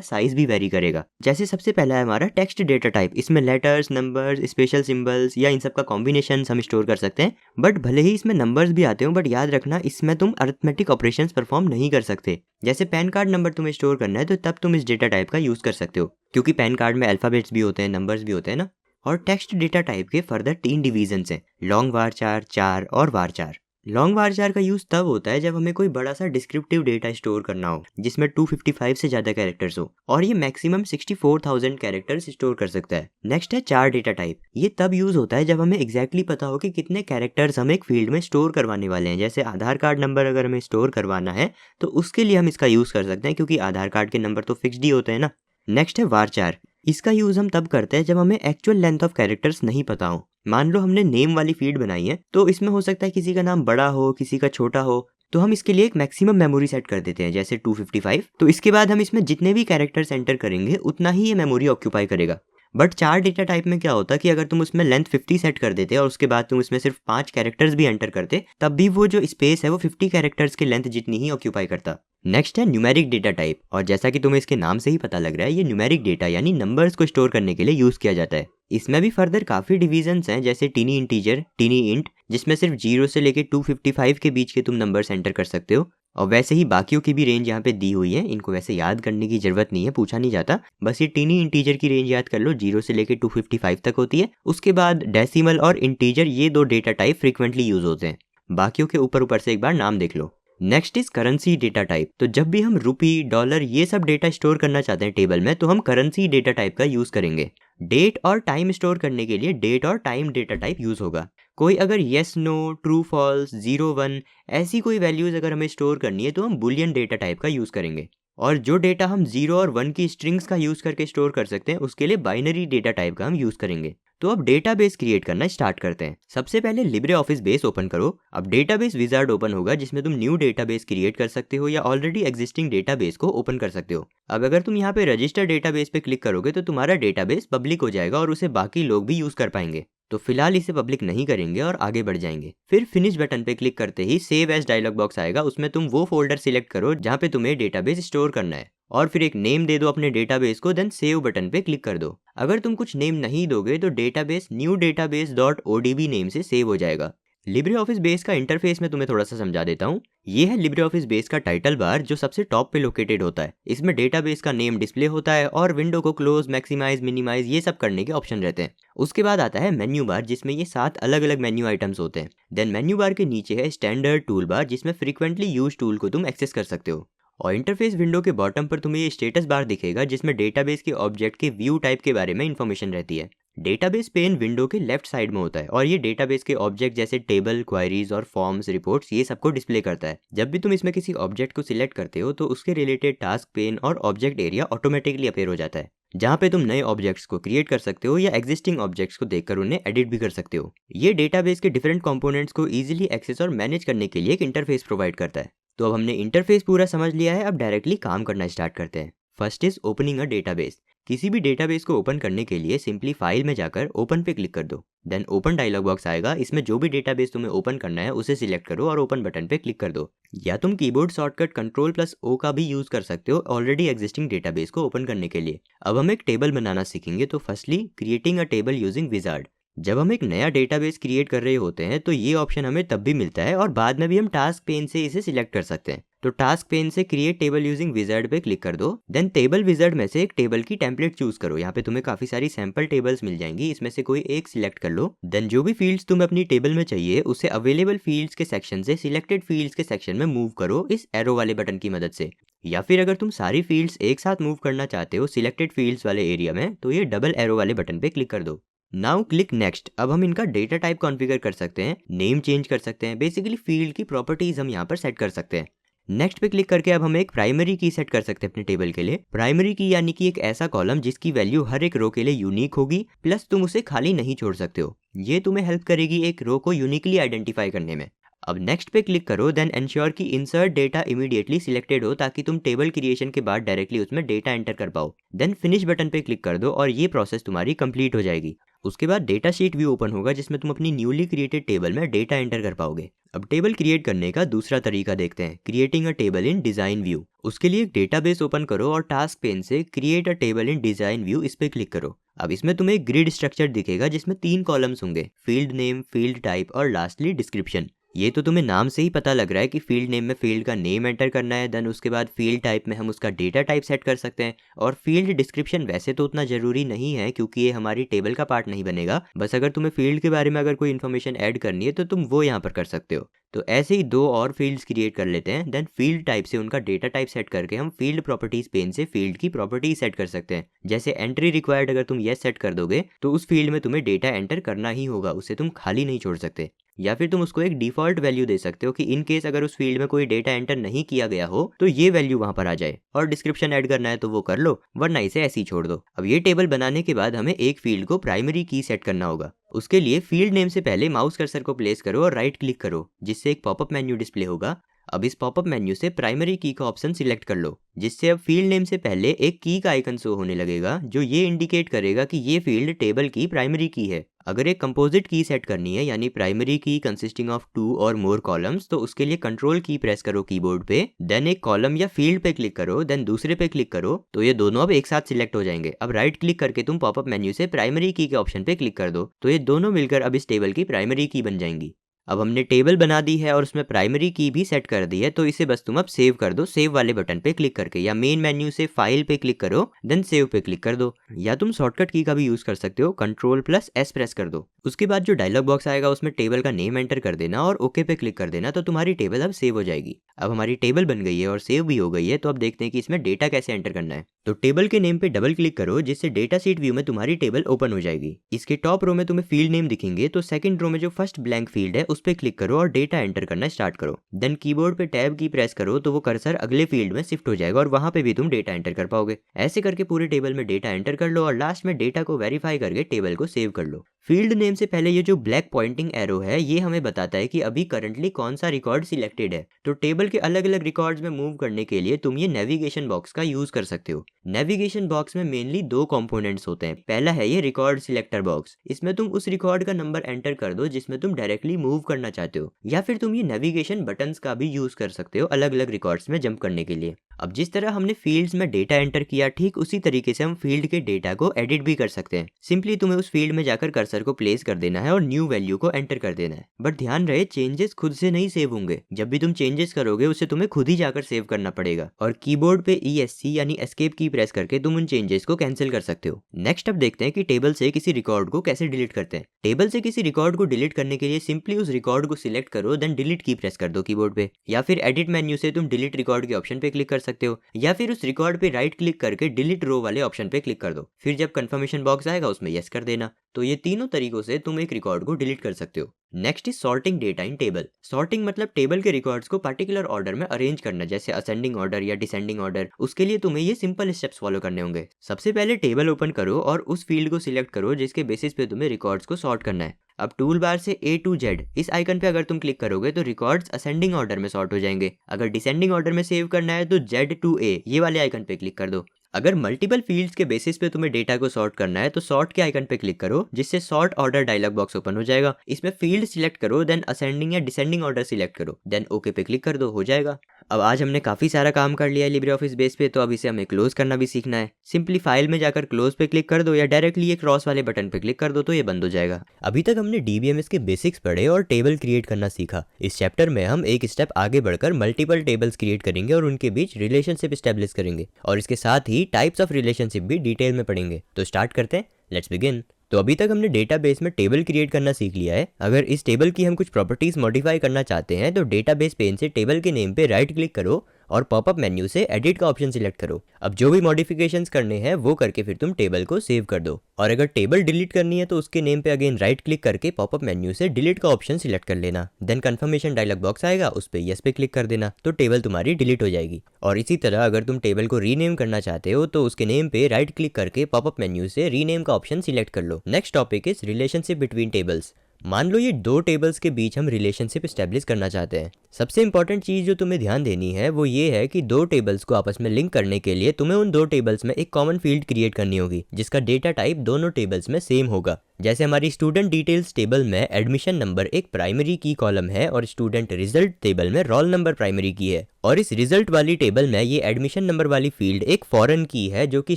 साइज भी वेरी करेगा। जैसे सबसे पहला है हमारा टेक्स्ट डेटा टाइप। इसमें लेटर्स, नंबर्स, स्पेशल सिंबल्स या इन सब का कॉम्बिनेशन हम स्टोर कर सकते हैं। बट भले ही इसमें नंबर्स भी आते हो, बट याद रखना इसमें तुम अरिथमेटिक ऑपरेशंस परफॉर्म नहीं कर सकते। जैसे पैन कार्ड नंबर तुम्हें स्टोर करना है तो तब तुम इस डेटा टाइप का यूज कर सकते हो, क्योंकि पैन कार्ड में अल्फाबेट्स भी होते हैं, नंबर्स भी होते हैं ना। और टेक्स्ट डेटा टाइप के फर्दर 3 डिवीजन्स हैं, लॉन्ग वारचार, चार और वारचार। लॉन्ग वारचार का यूज तब होता है जब हमें कोई बड़ा सा डिस्क्रिप्टिव डेटा स्टोर करना हो जिसमें 255 से ज्यादा कैरेक्टर्स हो, और ये मैक्सिमम 64,000 कैरेक्टर्स स्टोर कर सकता है। नेक्स्ट है चार डेटा टाइप। ये तब यूज होता है जब हमें एग्जैक्टली पता हो कि कितने कैरेक्टर्स हम एक फील्ड में स्टोर करवाने वाले हैं। जैसे आधार कार्ड नंबर अगर हमें स्टोर करवाना है तो उसके लिए हम इसका यूज कर सकते हैं, क्योंकि आधार कार्ड के नंबर तो फिक्स्ड ही होते हैं ना। नेक्स्ट है वारचार। इसका यूज हम तब करते हैं जब हमें एक्चुअल लेंथ ऑफ कैरेक्टर्स नहीं पता हो। मान लो हमने नेम वाली फील्ड बनाई है, तो इसमें हो सकता है किसी का नाम बड़ा हो, किसी का छोटा हो, तो हम इसके लिए एक मैक्सिमम मेमोरी सेट कर देते हैं, जैसे 255। तो इसके बाद हम इसमें जितने भी कैरेक्टर्स एंटर करेंगे उतना ही ये मेमोरी ऑक्यूपाई करेगा। बट चार डेटा टाइप में क्या होता कि अगर तुम उसमें लेंथ 50 सेट कर देते और उसके बाद तुम इसमें सिर्फ 5 कैरेक्टर्स भी एंटर करते, तब भी वो जो स्पेस है वो 50 कैरेक्टर्स के लेंथ जितनी ही ऑक्यूपाई करता। नेक्स्ट है न्यूमेरिक डेटा टाइप, और जैसा कि तुम्हें इसके नाम से ही पता लग रहा है, ये न्यूमेरिक डेटा यानी नंबर्स को स्टोर करने के लिए यूज किया जाता है। इसमें भी फर्दर काफी डिवीजन्स हैं, जैसे टीनी इंटीजर, टीनी इंट, जिसमें सिर्फ 0 से लेके 255 के बीच के तुम नंबर्स एंटर कर सकते हो। और वैसे ही बाकियों की भी रेंज यहाँ पे दी हुई है, इनको वैसे याद करने की जरूरत नहीं है, पूछा नहीं जाता। बस ये टीनी इंटीजर की रेंज याद कर लो, 0 से लेके 255 तक होती है। उसके बाद डेसिमल और इंटीजर, ये दो डेटा टाइप फ्रीक्वेंटली यूज होते हैं। बाकियों के ऊपर से एक बार नाम देख लो। Next is currency data type. तो जब भी हम रुपी, डॉलर ये सब डेटा स्टोर करना चाहते हैं टेबल में, तो हम करेंसी डेटा टाइप का यूज करेंगे। डेट और टाइम स्टोर करने के लिए डेट और टाइम डेटा टाइप यूज होगा। कोई अगर येस, नो, ट्रू, फॉल्स, 0, 1 ऐसी कोई वैल्यूज अगर हमें स्टोर करनी है तो हम बुलियन डेटा टाइप का यूज करेंगे। और जो डेटा हम 0 और 1 की स्ट्रिंग्स का यूज करके स्टोर कर सकते हैं, उसके लिए बाइनरी डेटा टाइप का हम यूज करेंगे। तो अब डेटाबेस क्रिएट करना स्टार्ट करते हैं। सबसे पहले लिब्रे ऑफिस बेस ओपन करो। अब डेटाबेस विजार्ड ओपन होगा, जिसमें तुम न्यू डेटाबेस क्रिएट कर सकते हो या ऑलरेडी एग्जिस्टिंग डेटाबेस को ओपन कर सकते हो। अब अगर तुम यहाँ पे रजिस्टर डेटाबेस पे क्लिक करोगे तो तुम्हारा डेटाबेस पब्लिक हो जाएगा और उसे बाकी लोग भी यूज कर पाएंगे। तो फिलहाल इसे पब्लिक नहीं करेंगे और आगे बढ़ जाएंगे। फिर फिनिश बटन पे क्लिक करते ही सेव एज डायलॉग बॉक्स आएगा, उसमें तुम वो फोल्डर सिलेक्ट करो जहाँ पे तुम्हें डेटाबेस स्टोर करना है, और फिर एक नेम दे दो अपने डेटाबेस को, देन सेव बटन पे क्लिक कर दो। अगर तुम कुछ नेम नहीं दोगे तो database new database dot ODB name से सेव हो जाएगा। लिब्रे ऑफिस बेस का इंटरफेस में तुम्हें थोड़ा सा समझा देता हूँ। ये है लिब्रे ऑफिस बेस का टाइटल बार, जो सबसे टॉप पे लोकेटेड होता है। इसमें डेटाबेस का नेम डिस्प्ले होता है और विंडो को क्लोज, मैक्सिमाइज, मिनिमाइज ये सब करने के ऑप्शन रहते हैं। उसके बाद आता है मेन्यू बार, जिसमें ये 7 अलग अलग मेन्यू आइटम्स होते हैं। देन मेन्यू बार के नीचे है स्टैंडर्ड टूल बार, जिसमें फ्रीक्वेंटली यूज टूल को तुम एक्सेस कर सकते हो। और इंटरफेस विंडो के बॉटम पर तुम्हें ये स्टेटस बार दिखेगा, जिसमें डेटाबेस के ऑब्जेक्ट के व्यू टाइप के बारे में इंफॉर्मेशन रहती है। डेटाबेस पेन विंडो के लेफ्ट साइड में होता है और ये डेटाबेस के ऑब्जेक्ट जैसे टेबल, क्वायरीज और फॉर्म्स, रिपोर्ट्स ये सबको डिस्प्ले करता है। जब भी तुम इसमें किसी ऑब्जेक्ट को सिलेक्ट करते हो तो उसके रिलेटेड टास्क पेन और ऑब्जेक्ट एरिया ऑटोमेटिकली अपीयर हो जाता है, जहाँ पे तुम नए ऑब्जेक्ट्स को क्रिएट कर सकते हो या एग्जिस्टिंग ऑब्जेक्ट्स को देखकर उन्हें एडिट भी कर सकते हो। ये डेटाबेस के डिफरेंट कंपोनेंट्स को इजीली एक्सेस और मैनेज करने के लिए एक इंटरफेस प्रोवाइड करता है। तो अब हमने इंटरफेस पूरा समझ लिया है, अब डायरेक्टली काम करना स्टार्ट करते हैं। First is opening a database. किसी भी डेटाबेस को ओपन करने के लिए सिंपली फाइल में जाकर ओपन पे क्लिक कर दो। देन ओपन डायलॉग बॉक्स आएगा, इसमें जो भी डेटाबेस तुम्हें ओपन करना है उसे सिलेक्ट करो और ओपन बटन पे क्लिक कर दो। या तुम कीबोर्ड शॉर्टकट Ctrl+O का भी यूज कर सकते हो ऑलरेडी एग्जिस्टिंग डेटाबेस को ओपन करने के लिए। अब हम एक टेबल बनाना सीखेंगे, तो firstly creating a table using wizard. जब हम एक नया डेटाबेस क्रिएट कर रहे होते हैं तो ये ऑप्शन हमें तब भी मिलता है और बाद में भी हम टास्क पेन से इसे सिलेक्ट कर सकते हैं। तो टास्क पेन से क्रिएट टेबल यूजिंग विजार्ड पे क्लिक कर दो। देन टेबल विजार्ड में से एक टेबल की टेम्पलेट चूज करो। यहाँ पे तुम्हें काफी सारी सैंपल टेबल्स मिल जाएंगी, इसमें से कोई एक सिलेक्ट कर लो। देन जो भी फील्ड्स तुम्हें अपनी टेबल में चाहिए उसे अवेलेबल फील्ड्स के सेक्शन से सिलेक्टेड फील्ड्स के सेक्शन में मूव करो इस एरो वाले बटन की मदद से। या फिर अगर तुम सारी फील्ड्स एक साथ मूव करना चाहते हो सिलेक्टेड फील्ड्स वाले एरिया में, तो ये डबल एरो वाले बटन पे क्लिक कर दो। Now click next. अब हम इनका डेटा टाइप कॉन्फ़िगर कर सकते हैं, नेम चेंज कर सकते हैं, बेसिकली फील्ड की प्रॉपर्टीज हम यहाँ पर सेट कर सकते हैं। नेक्स्ट पे क्लिक करके अब हम एक प्राइमरी की सेट कर सकते हैं अपने टेबल के लिए। प्राइमरी की यानी कि एक ऐसा कॉलम जिसकी वैल्यू हर एक रो के लिए यूनिक होगी, प्लस तुम उसे खाली नहीं छोड़ सकते हो। ये तुम्हें हेल्प करेगी एक रो को यूनिकली आइडेंटिफाई करने में। अब नेक्स्ट पे क्लिक करो, देन एंश्योर कि इंसर्ट डेटा इमीडिएटली सिलेक्टेड हो ताकि तुम टेबल क्रिएशन के बाद डायरेक्टली उसमें डेटा एंटर कर पाओ। देन फिनिश बटन पे क्लिक कर दो और ये प्रोसेस तुम्हारी कंप्लीट हो जाएगी। उसके बाद डेटा शीट व्यू ओपन होगा जिसमें तुम अपनी न्यूली क्रिएटेड टेबल में डेटा एंटर कर पाओगे। अब टेबल क्रिएट करने का दूसरा तरीका देखते हैं, creating a table in design view. उसके लिए एक डेटाबेस ओपन करो और टास्क पेन से create a table in design view इस पे क्लिक करो। अब इसमें तुम्हें एक ग्रिड स्ट्रक्चर दिखेगा जिसमें 3 कॉलम्स होंगे, फील्ड नेम, फील्ड टाइप और लास्टली डिस्क्रिप्शन। ये तो तुम्हें नाम से ही पता लग रहा है कि फील्ड नेम में फील्ड का नेम एंटर करना है, देन उसके बाद फील्ड टाइप में हम उसका डेटा टाइप सेट कर सकते हैं, और फील्ड डिस्क्रिप्शन वैसे तो उतना ज़रूरी नहीं है क्योंकि ये हमारी टेबल का पार्ट नहीं बनेगा। बस अगर तुम्हें फील्ड के बारे में अगर कोई इन्फॉर्मेशन ऐड करनी है तो तुम वो यहाँ पर कर सकते हो। तो ऐसे ही 2 और फील्ड्स क्रिएट कर लेते हैं। देन फील्ड टाइप से उनका डेटा टाइप सेट करके हम फील्ड प्रॉपर्टीज पेन से फील्ड की प्रॉपर्टीज सेट कर सकते हैं। जैसे एंट्री रिक्वायर्ड अगर तुम येस सेट कर दोगे तो उस फील्ड में तुम्हें डेटा एंटर करना ही होगा, उसे तुम खाली नहीं छोड़ सकते। या फिर तुम उसको एक डिफॉल्ट वैल्यू दे सकते हो कि इन केस अगर उस फील्ड में कोई डेटा एंटर नहीं किया गया हो तो ये वैल्यू वहां पर आ जाए, और डिस्क्रिप्शन ऐड करना है तो वो कर लो, वरना इसे ऐसे ही छोड़ दो। अब ये टेबल बनाने के बाद हमें एक फील्ड को प्राइमरी की सेट करना होगा। उसके लिए फील्ड नेम से पहले माउस कर्सर को प्लेस करो और राइट क्लिक करो, जिससे एक पॉपअप मेन्यू डिस्प्ले होगा। अब इस पॉपअप मेन्यू से प्राइमरी की का ऑप्शन सिलेक्ट कर लो, जिससे अब फील्ड नेम से पहले एक की का आइकन शो होने लगेगा जो ये इंडिकेट करेगा कि ये फील्ड टेबल की प्राइमरी की है। अगर एक कंपोजिट की सेट करनी है यानी प्राइमरी की कंसिस्टिंग ऑफ 2 और मोर कॉलम्स, तो उसके लिए कंट्रोल की प्रेस करो कीबोर्ड पे, देन एक कॉलम या फील्ड पे क्लिक करो, देन दूसरे पे क्लिक करो, तो ये दोनों अब एक साथ सिलेक्ट हो जाएंगे। अब राइट क्लिक करके तुम पॉपअप मेन्यू से प्राइमरी की के ऑप्शन पे क्लिक कर दो, तो ये दोनों मिलकर अब इस टेबल की प्राइमरी की बन जाएंगी। अब हमने टेबल बना दी है और उसमें प्राइमरी की भी सेट कर दी है, तो इसे बस तुम अब सेव कर दो सेव वाले बटन पे क्लिक करके, या मेन मेन्यू से फाइल पे क्लिक करो, देन सेव पे क्लिक कर दो, या तुम शॉर्टकट की का भी यूज कर सकते हो, Ctrl+S प्रेस कर दो। उसके बाद जो डायलॉग बॉक्स आएगा उसमें टेबल का नेम एंटर कर देना और ओके पे क्लिक कर देना, तो तुम्हारी टेबल अब सेव हो जाएगी। अब हमारी टेबल बन गई है और सेव भी हो गई है, तो अब देखते हैं कि इसमें डेटा कैसे एंटर करना है। तो टेबल के नेम पे डबल क्लिक करो, जिससे डेटा शीट व्यू में तुम्हारी टेबल ओपन हो जाएगी। इसके टॉप रो में तुम्हें फील्ड नेम दिखेंगे, तो सेकंड रो में जो फर्स्ट ब्लैंक फील्ड है उस पे क्लिक करो और डेटा एंटर करना स्टार्ट करो। देन कीबोर्ड पे टैब की प्रेस करो तो वो कर्सर अगले फील्ड में शिफ्ट हो जाएगा और वहां पे भी तुम डेटा एंटर कर पाओगे। ऐसे करके पूरे टेबल में डेटा एंटर कर लो और लास्ट में डेटा को वेरीफाई करके टेबल को सेव कर लो। फील्ड नेम से पहले ये जो ब्लैक पॉइंटिंग एरो है ये हमें बताता है कि अभी करंटली कौन सा रिकॉर्ड सिलेक्टेड है। तो टेबल के अलग अलग रिकॉर्ड्स में मूव करने के लिए तुम ये नेविगेशन बॉक्स का यूज कर सकते हो। नेविगेशन बॉक्स में मेनली 2 कंपोनेंट्स होते हैं। पहला है ये रिकॉर्ड सिलेक्टर बॉक्स, इसमें तुम उस रिकॉर्ड का नंबर एंटर कर दो जिसमें तुम डायरेक्टली मूव करना चाहते हो, या फिर तुम ये नेविगेशन बटन्स का भी यूज कर सकते हो अलग अलग रिकॉर्ड्स में जंप करने के लिए। अब जिस तरह हमने फील्ड्स में डेटा एंटर किया, ठीक उसी तरीके से हम फील्ड के डेटा को एडिट भी कर सकते हैं। सिंपली तुम्हें उस फील्ड में जाकर कर्सर को प्लेस कर देना है और न्यू वैल्यू को एंटर कर देना है। बट ध्यान रहे चेंजेस खुद से नहीं सेव होंगे, जब भी तुम चेंजेस करोगे उसे तुम्हें खुद ही जाकर सेव करना पड़ेगा, और कीबोर्ड पे ESC यानी एस्केप की प्रेस करके तुम उन चेंजेस को कैंसिल कर सकते हो। नेक्स्ट अब देखते हैं कि टेबल से किसी रिकॉर्ड को कैसे डिलीट करते हैं। टेबल से किसी रिकॉर्ड को डिलीट करने के लिए सिंपली उस रिकॉर्ड को सिलेक्ट करो, देन डिलीट की प्रेस कर दो कीबोर्ड पे, या फिर एडिट मेन्यू से तुम डिलीट रिकॉर्ड के ऑप्शन पे क्लिक कर सकते हो, या फिर उस रिकॉर्ड पे राइट क्लिक करके डिलीट रो वाले ऑप्शन पे क्लिक कर दो। फिर जब कंफर्मेशन बॉक्स आएगा उसमें यस कर देना। तो ये तीनों तरीकों से तुम एक रिकॉर्ड को डिलीट कर सकते हो। Next is sorting data in table. Sorting मतलब टेबल के रिकॉर्ड्स को पर्टिकुलर ऑर्डर में अरेंज करना, जैसे असेंडिंग ऑर्डर या डिसेंडिंग ऑर्डर। उसके लिए तुम्हें ये सिंपल स्टेप्स फॉलो करने होंगे। सबसे पहले टेबल ओपन करो और उस फील्ड को सिलेक्ट करो जिसके बेसिस पे तुम्हें रिकॉर्ड्स को सॉर्ट करना है। अब टूल बार से A to Z इस आइकन पे अगर तुम क्लिक करोगे तो रिकॉर्ड्स असेंडिंग ऑर्डर में सॉर्ट हो जाएंगे। अगर डिसेंडिंग ऑर्डर में सेव करना है तो Z to A ये वाले आइकन पे क्लिक कर दो। अगर मल्टीपल फील्ड्स के बेसिस पे तुम्हें डेटा को सॉर्ट करना है तो सॉर्ट के आइकन पे क्लिक करो, जिससे sort order dialog box open हो जाएगा। इसमें फील्ड सिलेक्ट करो, देन असेंडिंग या डिसेंडिंग ऑर्डर सिलेक्ट करो, देन ओके पे क्लिक कर दो, हो जाएगा। अब आज हमने काफी सारा काम कर लिया है लिब्रे ऑफिस बेस पे, तो अब इसे हमें क्लोज करना भी सीखना है। सिंपली फाइल में जाकर क्लोज पे क्लिक कर दो या डायरेक्टली ये क्रॉस वाले बटन पे क्लिक कर दो तो ये बंद हो जाएगा। अभी तक हमने DBMS के बेसिक्स पढ़े और टेबल क्रिएट करना सीखा। इस चैप्टर में हम एक स्टेप आगे बढ़कर मल्टीपल टेबल्स क्रिएट करेंगे और उनके बीच रिलेशनशिप स्टैब्लिश करेंगे, और इसके साथ ही टाइप्स ऑफ रिलेशनशिप भी डिटेल में पढ़ेंगे। तो स्टार्ट करते हैं, लेट्स बिगिन। तो अभी तक हमने डेटाबेस में टेबल क्रिएट करना सीख लिया है। अगर इस टेबल की हम कुछ प्रॉपर्टीज मॉडिफाई करना चाहते हैं तो डेटाबेस पेन से टेबल के नेम पे राइट क्लिक करो और पॉपअप मेन्यू से एडिट का ऑप्शन सिलेक्ट करो। अब जो भी मॉडिफिकेशंस करने हैं वो करके फिर तुम टेबल को सेव कर दो। और अगर टेबल डिलीट करनी है तो उसके नेम पे अगेन राइट क्लिक करके पॉपअप मेन्यू से डिलीट का ऑप्शन सिलेक्ट कर लेना। देन कंफर्मेशन डायलॉग बॉक्स आएगा, उस पे यस पे क्लिक कर देना तो टेबल तुम्हारी डिलीट हो जाएगी। और इसी तरह अगर तुम टेबल को रीनेम करना चाहते हो तो उसके नेम पे राइट क्लिक करके पॉपअप मेन्यू से रीनेम का ऑप्शन सिलेक्ट कर लो। Next topic is relationship between tables. मान लो ये दो टेबल्स के बीच हम रिलेशनशिप स्टैब्लिश करना चाहते हैं। सबसे इंपॉर्टेंट चीज़ जो तुम्हें ध्यान देनी है वो ये है कि दो टेबल्स को आपस में लिंक करने के लिए तुम्हें उन दो टेबल्स में एक कॉमन फील्ड क्रिएट करनी होगी जिसका डेटा टाइप दोनों टेबल्स में सेम होगा। जैसे हमारी स्टूडेंट डिटेल्स टेबल में एडमिशन नंबर एक प्राइमरी की कॉलम है और स्टूडेंट रिजल्ट टेबल में रोल नंबर प्राइमरी की है, और इस रिजल्ट वाली टेबल में ये एडमिशन नंबर वाली फील्ड एक फॉरेन की है जो कि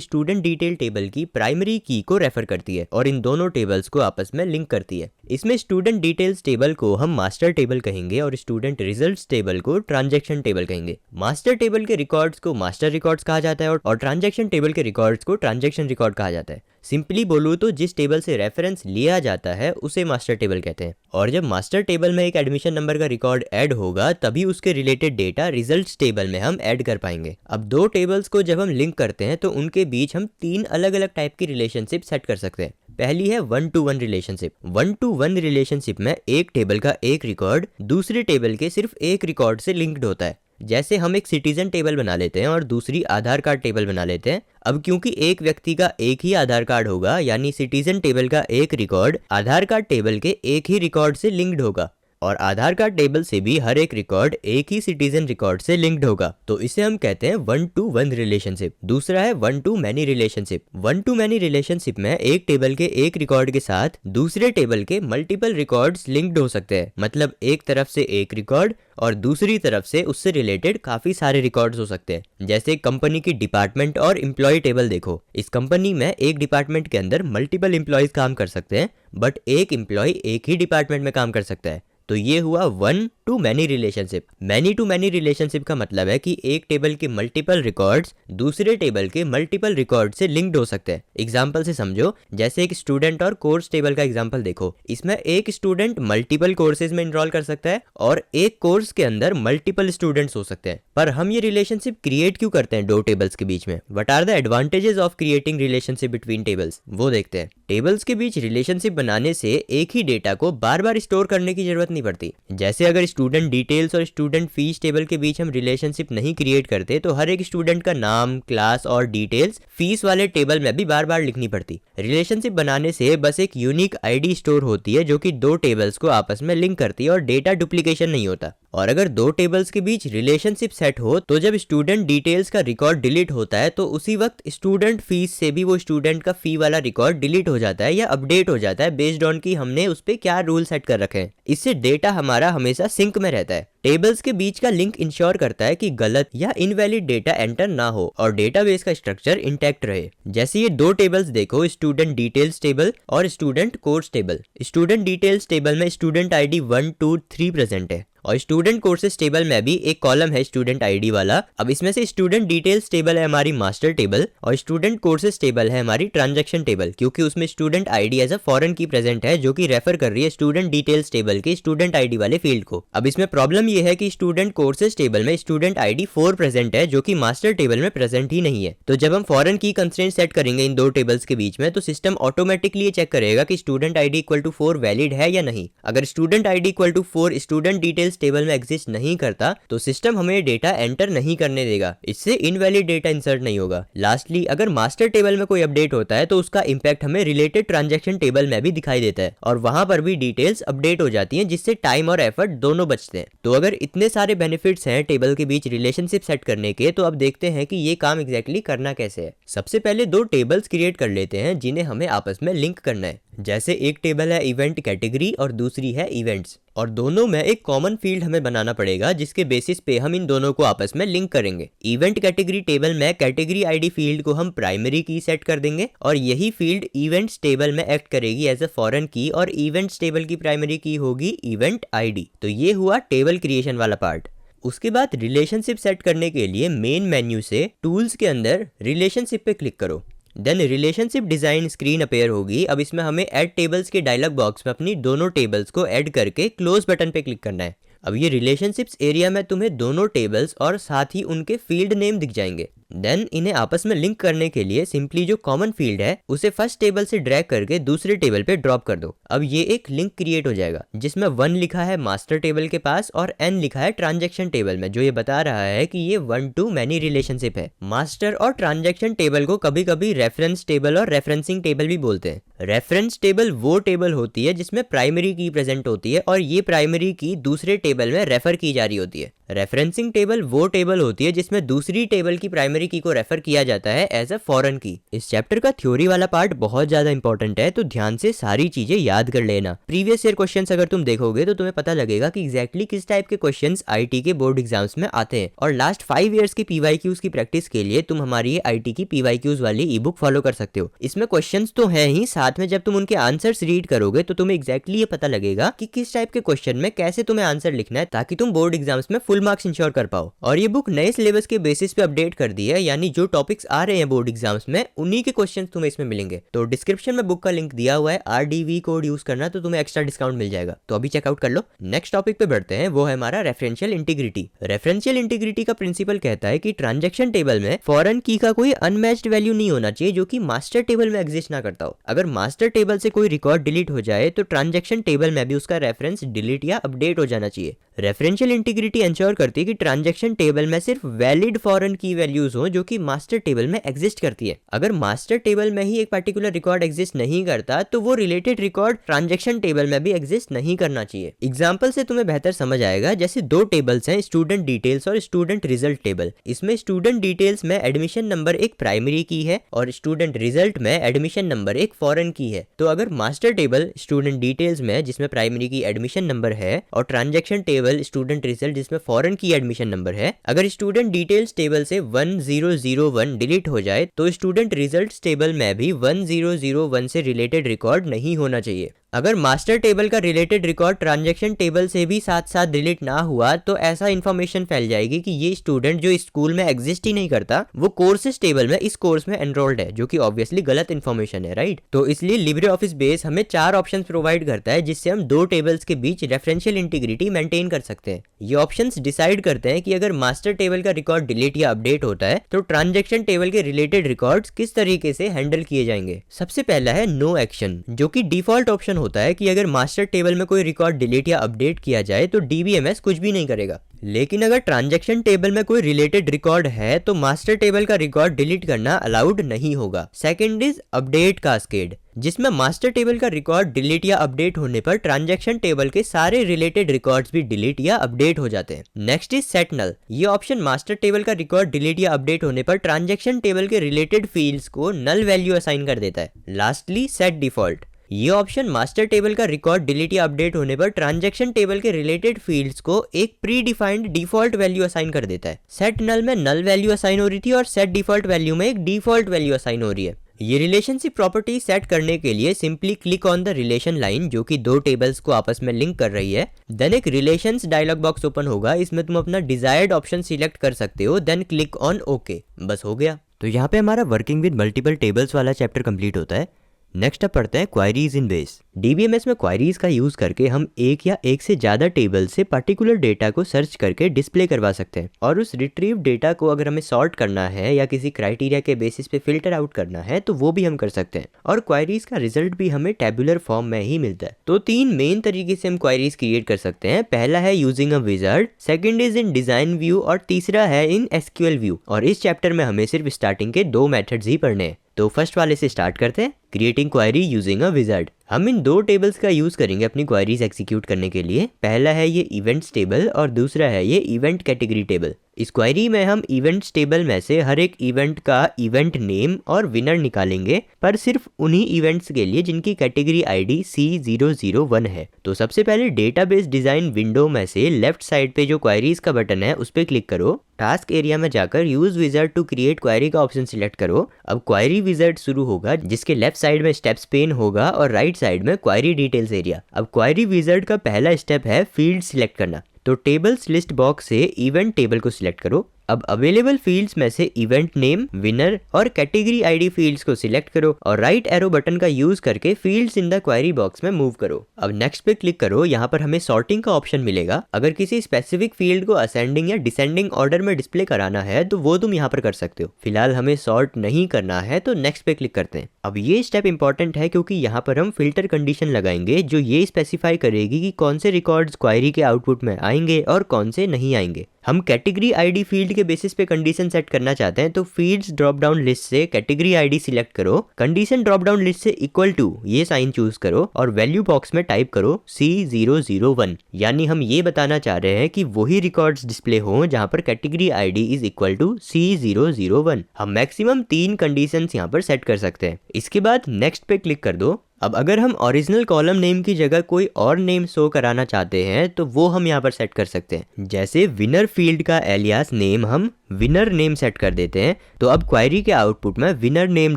स्टूडेंट डिटेल टेबल की प्राइमरी की को रेफर करती है और इन दोनों टेबल्स को आपस में लिंक करती है। इसमें स्टूडेंट डिटेल्स टेबल को हम मास्टर टेबल कहेंगे और स्टूडेंट रिजल्ट्स टेबल को ट्रांजैक्शन टेबल कहेंगे। मास्टर टेबल के रिकॉर्ड्स को मास्टर रिकॉर्ड्स कहा जाता है और ट्रांजैक्शन टेबल के रिकॉर्ड्स को ट्रांजैक्शन रिकॉर्ड कहा जाता है। सिंपली बोलूँ तो जिस टेबल से रेफरेंस लिया जाता है उसे मास्टर टेबल कहते हैं, और जब मास्टर टेबल में एक एडमिशन नंबर का रिकॉर्ड ऐड होगा तभी उसके रिलेटेड डेटा रिजल्ट्स टेबल में हम ऐड कर पाएंगे। अब दो टेबल्स को जब हम लिंक करते हैं तो उनके बीच हम तीन अलग अलग टाइप की रिलेशनशिप सेट कर सकते हैं। पहली है 1-to-1 रिलेशनशिप। 1-to-1 रिलेशनशिप में एक टेबल का एक रिकॉर्ड दूसरे टेबल के सिर्फ एक रिकॉर्ड से लिंक्ड होता है। जैसे हम एक सिटीजन टेबल बना लेते हैं और दूसरी आधार कार्ड टेबल बना लेते हैं। अब क्योंकि एक व्यक्ति का एक ही आधार कार्ड होगा यानी सिटीजन टेबल का एक रिकॉर्ड आधार कार्ड टेबल के एक ही रिकॉर्ड से लिंक्ड होगा, और आधार कार्ड टेबल से भी हर एक रिकॉर्ड एक ही सिटीजन रिकॉर्ड से लिंक्ड होगा, तो इसे हम कहते हैं 1-to-1 रिलेशनशिप। दूसरा है 1-to-many रिलेशनशिप। 1-to-many रिलेशनशिप में एक टेबल के एक रिकॉर्ड के साथ दूसरे टेबल के मल्टीपल रिकॉर्ड्स लिंक्ड हो सकते हैं। मतलब एक तरफ से एक रिकॉर्ड और दूसरी तरफ से उससे रिलेटेड काफी सारे रिकॉर्ड्स हो सकते हैं। जैसे कंपनी की डिपार्टमेंट और एम्प्लॉय टेबल देखो, इस कंपनी में एक डिपार्टमेंट के अंदर मल्टीपल एम्प्लॉयज काम कर सकते हैं बट एक एम्प्लॉय एक ही डिपार्टमेंट में काम कर सकता है। तो ये हुआ 1-to-many relationship. Many to many relationship का मतलब है कि एक टेबल के मल्टीपल रिकॉर्ड्स दूसरे टेबल के मल्टीपल रिकॉर्ड से लिंक्ड हो सकते हैं। एग्जांपल से समझो, जैसे एक स्टूडेंट और कोर्स टेबल का एग्जांपल देखो। इसमें एक स्टूडेंट मल्टीपल कोर्सेज में इनरोल कर सकता है और एक कोर्स के अंदर मल्टीपल स्टूडेंट्स हो सकते हैं। पर हम ये रिलेशनशिप क्रिएट क्यों करते हैं दो टेबल्स के बीच में? What are the advantages of creating relationship between tables, वो देखते हैं। टेबल्स के बीच रिलेशनशिप बनाने से एक ही डेटा को बार बार स्टोर करने की जरूरत नहीं पड़ती। जैसे अगर स्टूडेंट डिटेल्स और स्टूडेंट फीस टेबल के बीच हम रिलेशनशिप नहीं क्रिएट करते तो हर एक स्टूडेंट का नाम, क्लास और डिटेल्स फीस वाले टेबल में भी बार बार लिखनी पड़ती। रिलेशनशिप बनाने से बस एक यूनिक आईडी स्टोर होती है जो कि दो टेबल्स को आपस में लिंक करती है और डेटा डुप्लीकेशन नहीं होता। और अगर दो टेबल्स के बीच रिलेशनशिप सेट हो तो जब स्टूडेंट डिटेल्स का रिकॉर्ड डिलीट होता है तो उसी वक्त स्टूडेंट फीस से भी वो स्टूडेंट का फी वाला रिकॉर्ड डिलीट हो जाता है या अपडेट हो जाता है बेस्ड ऑन की हमने उस पे क्या रूल सेट कर रखे हैं। इससे डेटा हमारा हमेशा सिंक में रहता है। टेबल्स के बीच का लिंक इंश्योर करता है कि गलत या इनवैलिड डेटा एंटर ना हो और डेटाबेस का स्ट्रक्चर इंटैक्ट रहे। जैसे ये दो टेबल्स देखो, स्टूडेंट डिटेल्स टेबल और student course table. Student details table में स्टूडेंट आईडी 1, 2, 3 प्रेजेंट है और स्टूडेंट कोर्सेज टेबल में भी एक कॉलम है स्टूडेंट आईडी वाला। अब इसमें से स्टूडेंट डिटेल्स टेबल है हमारी मास्टर टेबल और स्टूडेंट कोर्सेज टेबल है हमारी ट्रांजैक्शन टेबल, क्योंकि उसमें student ID as a foreign key present है जो कि रेफर कर रही है स्टूडेंट डिटेल्स टेबल के स्टूडेंट आईडी वाले फील्ड को। अब इसमें प्रॉब्लम ये है कि स्टूडेंट कोर्सेज टेबल में स्टूडेंट आईडी 4 प्रेजेंट है जो कि मास्टर टेबल में प्रेजेंट ही नहीं है। तो जब हम फॉरेन की कंस्ट्रेंट सेट करेंगे इन दो टेबल्स के बीच में तो सिस्टम ऑटोमेटिकली ये चेक करेगा कि student ID equal to 4 valid है या नहीं। अगर student ID equal to 4 student details table में एग्जिस्ट नहीं करता तो सिस्टम हमें डेटा एंटर नहीं करने देगा, इससे इनवैलिड डेटा इंसर्ट नहीं होगा। लास्टली, अगर मास्टर टेबल में कोई अपडेट होता है तो उसका इंपैक्ट हमें रिलेटेड ट्रांजैक्शन टेबल में भी दिखाई देता है और वहां पर भी डिटेल्स अपडेट हो जाती हैं जिससे टाइम और एफर्ट दोनों बचते हैं। तो अगर इतने सारे बेनिफिट्स हैं टेबल के बीच रिलेशनशिप सेट करने के, तो अब देखते हैं कि ये काम एग्जैक्टली करना कैसे है। सबसे पहले दो टेबल्स क्रिएट कर लेते हैं जिन्हें हमें आपस में लिंक करना है। जैसे एक टेबल है इवेंट कैटेगरी और दूसरी है इवेंट्स, और दोनों में एक कॉमन फील्ड हमें बनाना पड़ेगा जिसके बेसिस पे हम इन दोनों को आपस में लिंक करेंगे। इवेंट कैटेगरी टेबल में कैटेगरी आईडी फील्ड को हम प्राइमरी की सेट कर देंगे और यही फील्ड इवेंट्स टेबल में एक्ट करेगी एज अ फॉरेन की और इवेंट्स टेबल की प्राइमरी की होगी इवेंट आईडी। तो ये हुआ टेबल क्रिएशन वाला पार्ट। उसके बाद रिलेशनशिप सेट करने के लिए मेन मेन्यू से टूल्स के अंदर रिलेशनशिप पे क्लिक करो। Then relationship design screen appear होगी। अब इसमें हमें ऐड टेबल्स के डायलॉग बॉक्स में अपनी दोनों टेबल्स को ऐड करके क्लोज बटन पे क्लिक करना है। अब ये रिलेशनशिप्स एरिया में तुम्हें दोनों टेबल्स और साथ ही उनके फील्ड नेम दिख जाएंगे। देन इन्हें आपस में लिंक करने के लिए सिंपली जो कॉमन फील्ड है उसे फर्स्ट टेबल से ड्रैग करके दूसरे टेबल पे ड्रॉप कर दो। अब ये एक लिंक क्रिएट हो जाएगा जिसमें 1 लिखा है मास्टर टेबल के पास और n लिखा है ट्रांजैक्शन टेबल में, जो ये बता रहा है कि ये 1 to many रिलेशनशिप है। मास्टर और ट्रांजैक्शन टेबल को कभी कभी रेफरेंस टेबल और रेफरेंसिंग टेबल भी बोलते हैं। रेफरेंस टेबल वो टेबल होती है जिसमें प्राइमरी की प्रेजेंट होती है और ये प्राइमरी की दूसरे टेबल में रेफर की जा रही होती है। रेफरेंसिंग टेबल वो टेबल होती है जिसमें दूसरी टेबल की प्राइमरी की को रेफर किया जाता है एज अ फॉरेन की। इस चैप्टर का थ्योरी वाला पार्ट बहुत ज्यादा इंपॉर्टेंट है, तो ध्यान से सारी चीजें याद कर लेना। प्रीवियस ईयर क्वेश्चंस अगर तुम देखोगे तो तुम्हें पता लगेगा कि एग्जैक्टली किस टाइप के क्वेश्चंस आईटी के बोर्ड एग्जाम्स में आते हैं। और लास्ट 5 इयर्स की पीवाईक्यूज की प्रैक्टिस के लिए तुम हमारी आईटी की पीवाईक्यूज वाली ई बुक फॉलो कर सकते हो। इसमें क्वेश्चंस तो है ही, साथ में जब तुम उनके आंसर्स रीड करोगे तो तुम्हें एग्जैक्टली ये पता लगेगा कि किस टाइप के क्वेश्चन में कैसे तुम्हें आंसर लिखना है ताकि तुम बोर्ड एग्जाम्स में फुल मार्क्स इंश्योर कर पाओ। और ये बुक नए सिलेबस के बेसिस पे अपडेट कर दी है, यानी जो टॉपिक्स आ रहे हैं बोर्ड एग्जाम्स में उन्हीं के क्वेश्चंस तुम्हें इसमें मिलेंगे। तो डिस्क्रिप्शन में बुक का लिंक दिया हुआ है, RDV कोड यूज करना तो तुम्हें एक्स्ट्रा डिस्काउंट मिल जाएगा, तो अभी चेकआउट कर लो। नेक्स्ट टॉपिक पे बढ़ते हैं, वो है हमारा रेफरेंशियल इंटीग्रिटी। रेफरेंशियल इंटीग्रिटी का प्रिंसिपल कहता है कि ट्रांजैक्शन टेबल में फॉरेन की का कोई अनमैच्ड वैल्यू नहीं होना चाहिए जो कि मास्टर टेबल में एग्जिस्ट ना करता हो। अगर मास्टर टेबल से कोई रिकॉर्ड डिलीट हो जाए तो ट्रांजैक्शन टेबल में भी उसका रेफरेंस डिलीट या अपडेट हो जाना चाहिए। रेफरेंशियल इंटीग्रिटी इंश्योर करती है कि ट्रांजैक्शन टेबल में सिर्फ वैलिड फॉरेन की वैल्यूज हो जो कि मास्टर टेबल में एग्जिस्ट करती है। अगर मास्टर टेबल में ही एक पर्टिकुलर रिकॉर्ड एग्जिस्ट नहीं करता तो वो रिलेटेड रिकॉर्ड ट्रांजैक्शन टेबल में भी एग्जिस्ट नहीं करना चाहिए। एग्जांपल से तुम्हें बेहतर समझ आएगा, जैसे 2 टेबल्स हैं, स्टूडेंट डिटेल्स और स्टूडेंट रिजल्ट टेबल। इसमें स्टूडेंट डिटेल्स में एडमिशन नंबर एक प्राइमरी की है और स्टूडेंट रिजल्ट में एडमिशन नंबर एक फॉरेन की है। तो अगर मास्टर टेबल स्टूडेंट डिटेल्स में जिसमें प्राइमरी की एडमिशन नंबर है और ट्रांजैक्शन टेबल स्टूडेंट रिजल्ट जिसमें फॉरेन की एडमिशन नंबर है, अगर स्टूडेंट डिटेल्स टेबल से 1001 डिलीट हो जाए तो स्टूडेंट रिजल्ट्स टेबल में भी 1001 से रिलेटेड रिकॉर्ड नहीं होना चाहिए। अगर मास्टर टेबल का रिलेटेड रिकॉर्ड ट्रांजैक्शन टेबल से भी साथ साथ डिलीट ना हुआ तो ऐसा इन्फॉर्मेशन फैल जाएगी कि ये स्टूडेंट जो इस स्कूल में एग्जिस्ट ही नहीं करता वो कोर्सेज टेबल में इस कोर्स में एनरोल्ड है, जो कि ऑब्वियसली गलत इन्फॉर्मेशन है, राइट। तो इसलिए लिब्रे ऑफिस बेस हमें 4 ऑप्शंस प्रोवाइड करता है जिससे हम 2 टेबल्स के बीच रेफरेंशियल इंटीग्रिटी मेंटेन कर सकते हैं। ये ऑप्शंस डिसाइड करते हैं कि अगर मास्टर टेबल का रिकॉर्ड डिलीट या अपडेट होता है तो ट्रांजैक्शन टेबल के रिलेटेड रिकॉर्ड्स किस तरीके से हैंडल किए जाएंगे। सबसे पहला है नो एक्शन, जो कि डिफॉल्ट ऑप्शन होता है कि अगर मास्टर टेबल में कोई रिकॉर्ड डिलीट या अपडेट किया जाए तो DBMS कुछ भी नहीं करेगा। लेकिन अगर ट्रांजैक्शन टेबल में कोई रिलेटेड रिकॉर्ड है तो मास्टर टेबल का रिकॉर्ड डिलीट करना अलाउड नहीं होगा। सेकंड इज अपडेट कास्केड, जिसमें मास्टर टेबल का रिकॉर्ड डिलीट या अपडेट होने पर ट्रांजैक्शन टेबल के सारे रिलेटेड रिकॉर्ड्स भी डिलीट या अपडेट हो जाते हैं। नेक्स्ट इज सेट नल, ये ऑप्शन मास्टर टेबल का रिकॉर्ड डिलीट या अपडेट होने पर ट्रांजैक्शन टेबल के रिलेटेड फील्ड्स को नल वैल्यू असाइन कर देता है। लास्टली सेट डिफॉल्ट, ये ऑप्शन मास्टर टेबल का रिकॉर्ड डिलीट या अपडेट होने पर ट्रांजैक्शन टेबल के रिलेटेड फील्ड्स को एक pre defined default value assign कर देता है। सेट नल में नल वैल्यू असाइन हो रही थी और सेट डिफॉल्ट वैल्यू में एक डिफॉल्ट वैल्यू असाइन हो रही है। ये रिलेशनशिप प्रॉपर्टी सेट करने के लिए simply click on the relation line जो कि 2 टेबल्स को आपस में लिंक कर रही है। देन एक रिलेशंस डायलॉग बॉक्स ओपन होगा, इसमें तुम अपना डिजायर्ड ऑप्शन सिलेक्ट कर सकते हो, देन क्लिक ऑन ओके, बस हो गया। तो यहाँ पे हमारा वर्किंग विद मल्टीपल टेबल्स वाला चैप्टर कंप्लीट होता है। नेक्स्ट अब पढ़ते हैं क्वायरीज इन बेस। DBMS में क्वायरीज का यूज करके हम एक या एक से ज्यादा टेबल से पर्टिकुलर डेटा को सर्च करके डिस्प्ले करवा सकते हैं और उस रिट्रीव डेटा को अगर हमें सॉर्ट करना है या किसी क्राइटेरिया के बेसिस पे फिल्टर आउट करना है तो वो भी हम कर सकते हैं और क्वायरीज का रिजल्ट भी हमें टेबुलर फॉर्म में ही मिलता है। तो 3 मेन तरीके से हम क्वायरीज क्रिएट कर सकते हैं। पहला है using a wizard, second is in design view और तीसरा है इन SQL व्यू। और इस चैप्टर में हमें सिर्फ स्टार्टिंग के 2 मेथड्स ही पढ़ने हैं। तो फर्स्ट वाले से स्टार्ट करते हैं, creating query using a wizard. हम इन 2 टेबल्स का यूज करेंगे अपनी क्वायरीज एग्जीक्यूट करने के लिए। पहला है ये इवेंट्स टेबल और दूसरा है ये इवेंट कैटेगरी टेबल। इस क्वायरी में हम इवेंट्स टेबल में से हर एक इवेंट का इवेंट नेम और विनर निकालेंगे, पर सिर्फ उन्हीं इवेंट्स के लिए जिनकी कैटेगरी ID C001 है। तो सबसे पहले डेटाबेस डिजाइन विंडो में से लेफ्ट साइड पे जो क्वायरीज का बटन है उस पर क्लिक करो। टास्क एरिया में जाकर use wizard to create query का ऑप्शन सिलेक्ट करो। अब क्वायरी विजार्ड शुरू होगा जिसके लेफ्ट साइड में स्टेप्स पेन होगा और राइट साइड में क्वायरी डिटेल्स एरिया। अब क्वायरी विजार्ड का पहला स्टेप है फील्ड सिलेक्ट करना। तो टेबल्स लिस्ट बॉक्स से इवेंट टेबल को सिलेक्ट करो। अब अवेलेबल फील्ड्स में से इवेंट नेम, विनर और कैटेगरी आईडी फील्ड्स को सिलेक्ट करो और राइट एरो बटन का यूज करके fields in the query box में मूव करो। अब नेक्स्ट पे क्लिक करो। यहाँ पर हमें सॉर्टिंग का ऑप्शन मिलेगा। अगर किसी स्पेसिफिक फील्ड को असेंडिंग या डिसेंडिंग ऑर्डर में डिस्प्ले कराना है तो वो तुम यहाँ पर कर सकते हो। फिलहाल हमें सॉर्ट नहीं करना है तो नेक्स्ट पे क्लिक करते हैं। अब ये स्टेप इंपॉर्टेंट है क्योंकि यहाँ पर हम फिल्टर कंडीशन लगाएंगे जो ये स्पेसिफाई करेगी कि कौन से रिकॉर्ड्स क्वेरी के आउटपुट में आएंगे और कौन से नहीं आएंगे। हम कैटेगरी आईडी फील्ड के बेसिस पे कंडीशन सेट करना चाहते हैं तो फील्ड्स ड्रॉप डाउन लिस्ट से कैटेगरी आईडी सिलेक्ट करो, कंडीशन ड्रॉप डाउन लिस्ट से इक्वल टू ये साइन चूज करो और वैल्यू बॉक्स में टाइप करो C001। यानी हम ये बताना चाह रहे हैं कि वही रिकॉर्ड्स डिस्प्ले हो जहां पर category ID is equal to C001। हम मैक्सिमम 3 कंडीशंस यहाँ पर सेट कर सकते हैं। इसके बाद नेक्स्ट पे क्लिक कर दो। अब अगर हम ओरिजिनल कॉलम नेम की जगह कोई और नेम शो कराना चाहते हैं तो वो हम यहाँ पर सेट कर सकते हैं। जैसे विनर फील्ड का एलियास नेम हम विनर नेम सेट कर देते हैं तो अब क्वेरी के आउटपुट में विनर नेम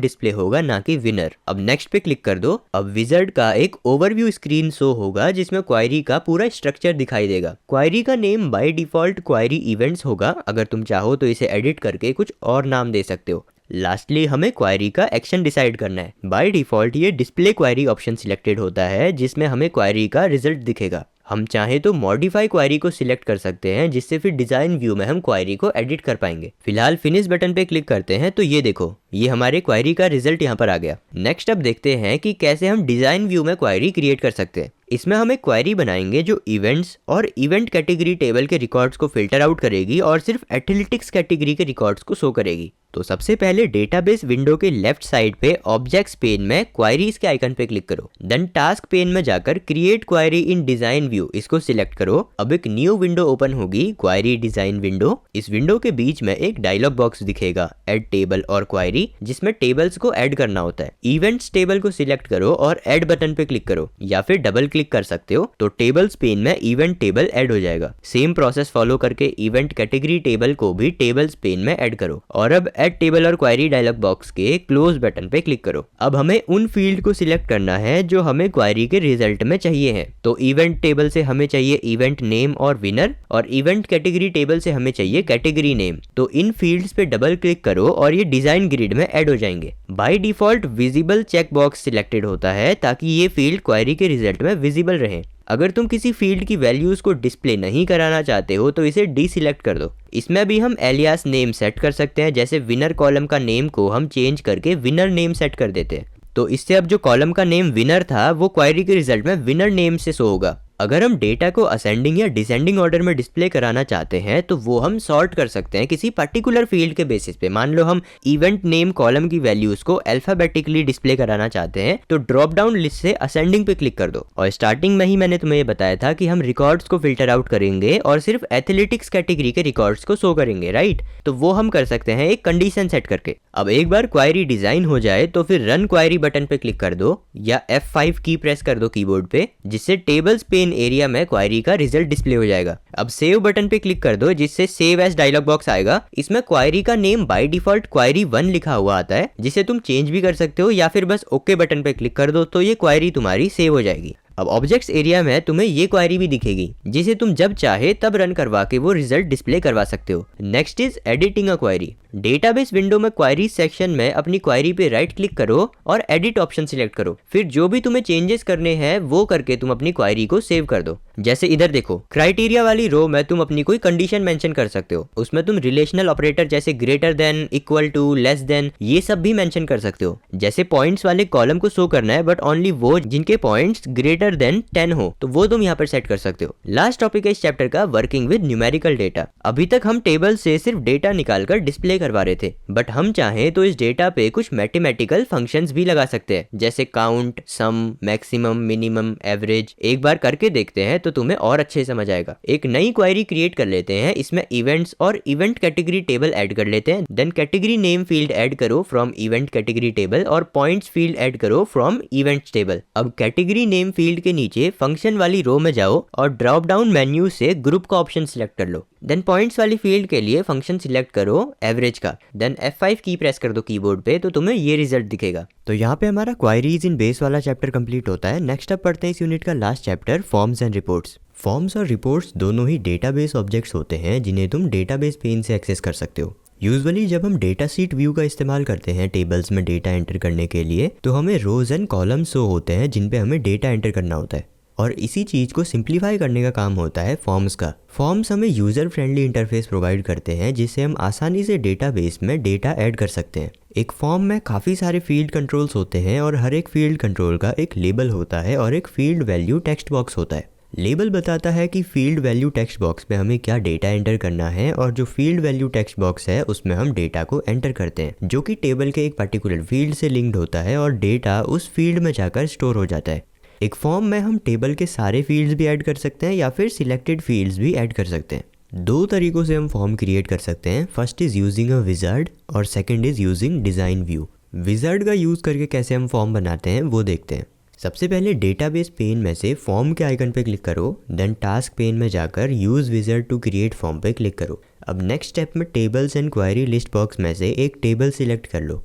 डिस्प्ले होगा, ना कि विनर। अब नेक्स्ट पे क्लिक कर दो। अब विजार्ड का एक ओवरव्यू स्क्रीन शो होगा जिसमें क्वेरी का पूरा स्ट्रक्चर दिखाई देगा। क्वेरी का name by default query events होगा। अगर तुम चाहो तो इसे एडिट करके कुछ और नाम दे सकते हो। लास्टली हमें क्वेरी का एक्शन डिसाइड करना है। बाय डिफॉल्ट ये डिस्प्ले क्वेरी ऑप्शन सिलेक्टेड होता है जिसमें हमें क्वेरी का रिजल्ट दिखेगा। हम चाहे तो मॉडिफाई क्वेरी को सिलेक्ट कर सकते हैं जिससे फिर डिजाइन व्यू में हम क्वेरी को एडिट कर पाएंगे। फिलहाल फिनिश बटन पे क्लिक करते हैं तो ये देखो, ये हमारे क्वेरी का रिजल्ट यहाँ पर आ गया। नेक्स्ट अब देखते हैं कि कैसे हम डिजाइन व्यू में क्वेरी क्रिएट कर सकते हैं। इसमें हम एक क्वेरी बनाएंगे जो इवेंट्स और इवेंट कैटेगरी टेबल के रिकॉर्ड्स को फिल्टर आउट करेगी और सिर्फ एथलेटिक्स कैटेगरी के रिकॉर्ड्स को शो करेगी। तो सबसे पहले डेटाबेस विंडो के लेफ्ट साइड पे ऑब्जेक्ट्स पेन में क्वेरीज के आइकन पे क्लिक करो। देन टास्क पेन में जाकर create query in design view इसको सिलेक्ट करो। अब एक न्यू विंडो ओपन होगी, क्वेरी डिजाइन विंडो। इस विंडो के बीच में एक डायलॉग बॉक्स दिखेगा, ऐड टेबल और क्वेरी, जिसमें टेबल्स को ऐड करना होता है। इवेंट्स टेबल को सिलेक्ट करो और ऐड बटन पे क्लिक करो या फिर डबल क्लिक कर सकते हो तो टेबल्स पेन में इवेंट टेबल ऐड हो जाएगा। सेम प्रोसेस फॉलो करके इवेंट कैटेगरी टेबल को भी टेबल्स पेन में ऐड करो और अब ऐड टेबल और क्वेरी डायलॉग बॉक्स के क्लोज बटन पे क्लिक करो। अब हमें उन फील्ड को सिलेक्ट करना है जो हमें क्वेरी के रिजल्ट में चाहिए है। तो इवेंट टेबल से हमें चाहिए इवेंट नेम और विनर, और इवेंट कैटेगरी टेबल से हमें चाहिए कैटेगरी नेम। तो इन फील्ड्स पे डबल क्लिक करो और ये डिजाइन ग्रिड में ऐड हो जाएंगे। By default visible check box selected होता है ताकि ये फील्ड क्वेरी के रिजल्ट में विजिबल रहे। अगर तुम किसी फील्ड की वैल्यूज को डिस्प्ले नहीं कराना चाहते हो तो इसे डीसिलेक्ट कर दो। इसमें भी हम एलियास नेम सेट कर सकते हैं। जैसे विनर कॉलम का नेम को हम चेंज करके विनर नेम सेट कर देते हैं। तो इससे अब जो कॉलम का नेम विनर था वो क्वेरी के रिजल्ट में विनर नेम से शो होगा। अगर हम डेटा को असेंडिंग या डिसेंडिंग ऑर्डर में डिस्प्ले कराना चाहते हैं तो वो हम सॉर्ट कर सकते हैं किसी पर्टिकुलर फील्ड के बेसिस पे। मान लो हम इवेंट नेम कॉलम की वैल्यूज को अल्फाबेटिकली डिस्प्ले कराना चाहते हैं तो ड्रॉप डाउन लिस्ट से असेंडिंग पे क्लिक कर दो। और स्टार्टिंग में ही मैंने तुम्हें ये बताया था कि हम रिकॉर्ड्स को फिल्टर आउट करेंगे और सिर्फ एथलेटिक्स कैटेगरी के रिकॉर्ड्स को शो करेंगे, राइट? तो वो हम कर सकते हैं एक कंडीशन सेट करके। अब एक बार क्वेरी डिजाइन हो जाए तो फिर रन क्वेरी बटन पे क्लिक कर दो या F5 की प्रेस कर दो कीबोर्ड पे, जिससे टेबल्स पेन एरिया में क्वेरी का रिजल्ट डिस्प्ले हो जाएगा। अब सेव बटन पे क्लिक कर दो जिससे सेव एज डायलॉग बॉक्स आएगा। इसमें क्वेरी का नेम बाय डिफॉल्ट क्वेरी 1 लिखा हुआ आता है, जिसे तुम चेंज भी कर सकते हो या फिर बस ओके बटन पे क्लिक कर दो तो ये क्वेरी तुम्हारी सेव हो जाएगी। अब ऑब्जेक्ट्स एरिया में तुम्हें ये क्वेरी भी दिखेगी जिसे तुम जब चाहे तब रन करवा के वो रिजल्ट डिस्प्ले करवा सकते हो। Next is editing a query. Database window में क्वेरी सेक्शन में अपनी क्वेरी पे राइट क्लिक करो और एडिट ऑप्शन सिलेक्ट करो। फिर जो भी तुम्हें चेंजेस करने हैं वो करके तुम अपनी क्वेरी को सेव कर दो। जैसे इधर देखो, क्राइटेरिया वाली रो में तुम अपनी कोई कंडीशन मेंशन कर सकते हो। उसमें तुम रिलेशनल ऑपरेटर जैसे greater than, equal to, less than ये सब भी मेंशन कर सकते हो। जैसे पॉइंट्स वाले कॉलम को शो करना है बट ओनली वो जिनके पॉइंट्स ग्रेटर देन 10 हो, तो वो तुम यहाँ पर सेट कर सकते हो। लास्ट टॉपिक है इस चैप्टर का वर्किंग विद न्यूमेरिकल डेटा। अभी तक हम टेबल से सिर्फ डेटा निकालकर डिस्प्ले करवा रहे थे, बट हम चाहें तो इस डेटा पे कुछ मैथमेटिकल फंक्शंस भी लगा सकते हैं, जैसे काउंट, सम, मैक्सिमम, मिनिमम, एवरेज। एक बार करके देखते हैं तो तुम्हें और अच्छे समझ आएगा। एक नई क्वेरी क्रिएट कर लेते हैं। इसमें इवेंट्स और इवेंट कैटेगरी टेबल ऐड कर लेते हैं। Then category name field add करो फ्रॉम इवेंट कैटेगरी टेबल और पॉइंट्स फील्ड ऐड करो फ्रॉम इवेंट्स टेबल। अब कैटेगरी नेम फील्ड के नीचे फंक्शन वाली रो में जाओ और ड्रॉप डाउन मेन्यू से ग्रुप का ऑप्शन सिलेक्ट कर लो। देन पॉइंट्स वाली फील्ड के लिए फंक्शन सिलेक्ट करो एवरेज का। देन F5 की प्रेस कर दो कीबोर्ड पे तो तुम्हें ये रिजल्ट दिखेगा। तो यहाँ पे हमारा क्वेरीज इन बेस वाला चैप्टर कंप्लीट होता है। नेक्स्ट अब पढ़ते हैं इस यूनिट का last chapter, forms and reports. Forms और रिपोर्ट्स दोनों ही डेटाबेस ऑब्जेक्ट्स होते हैं जिन्हें तुम डेटाबेस पेन से एक्सेस कर सकते हो। यूजुअली जब हम डेटा शीट व्यू का इस्तेमाल करते हैं टेबल्स में डेटा एंटर करने के लिए, तो हमें रोज एंड कॉलम्स शो होते हैं जिन पे हमें डेटा एंटर करना होता है, और इसी चीज़ को सिंप्लीफाई करने का काम होता है फॉर्म्स का। फॉर्म्स हमें यूज़र फ्रेंडली इंटरफेस प्रोवाइड करते हैं जिससे हम आसानी से डेटाबेस में डेटा ऐड कर सकते हैं। एक फॉर्म में काफ़ी सारे फील्ड कंट्रोल्स होते हैं और हर एक फील्ड कंट्रोल का एक लेबल होता है और एक फील्ड वैल्यू टेक्स्ट बॉक्स होता है। लेबल बताता है कि फील्ड वैल्यू टेक्स्ट बॉक्स में हमें क्या डेटा एंटर करना है, और जो फील्ड वैल्यू टेक्स्ट बॉक्स है उसमें हम डेटा को एंटर करते हैं जो कि टेबल के एक पर्टिकुलर फील्ड से लिंक्ड होता है और डेटा उस फील्ड में जाकर स्टोर हो जाता है। एक फॉर्म में हम टेबल के सारे फील्ड्स भी ऐड कर सकते हैं या फिर सिलेक्टेड फील्ड्स भी ऐड कर सकते हैं। दो तरीकों से हम फॉर्म क्रिएट कर सकते हैं। First is using a wizard और second is using design view. Wizard का यूज़ करके कैसे हम फॉर्म बनाते हैं वो देखते हैं। सबसे पहले डेटाबेस पेन में से फॉर्म के आइकन पे क्लिक करो, देन टास्क पेन में जाकर use wizard to create form पे क्लिक करो। अब नेक्स्ट स्टेप में tables and query list box में से एक टेबल सिलेक्ट कर लो।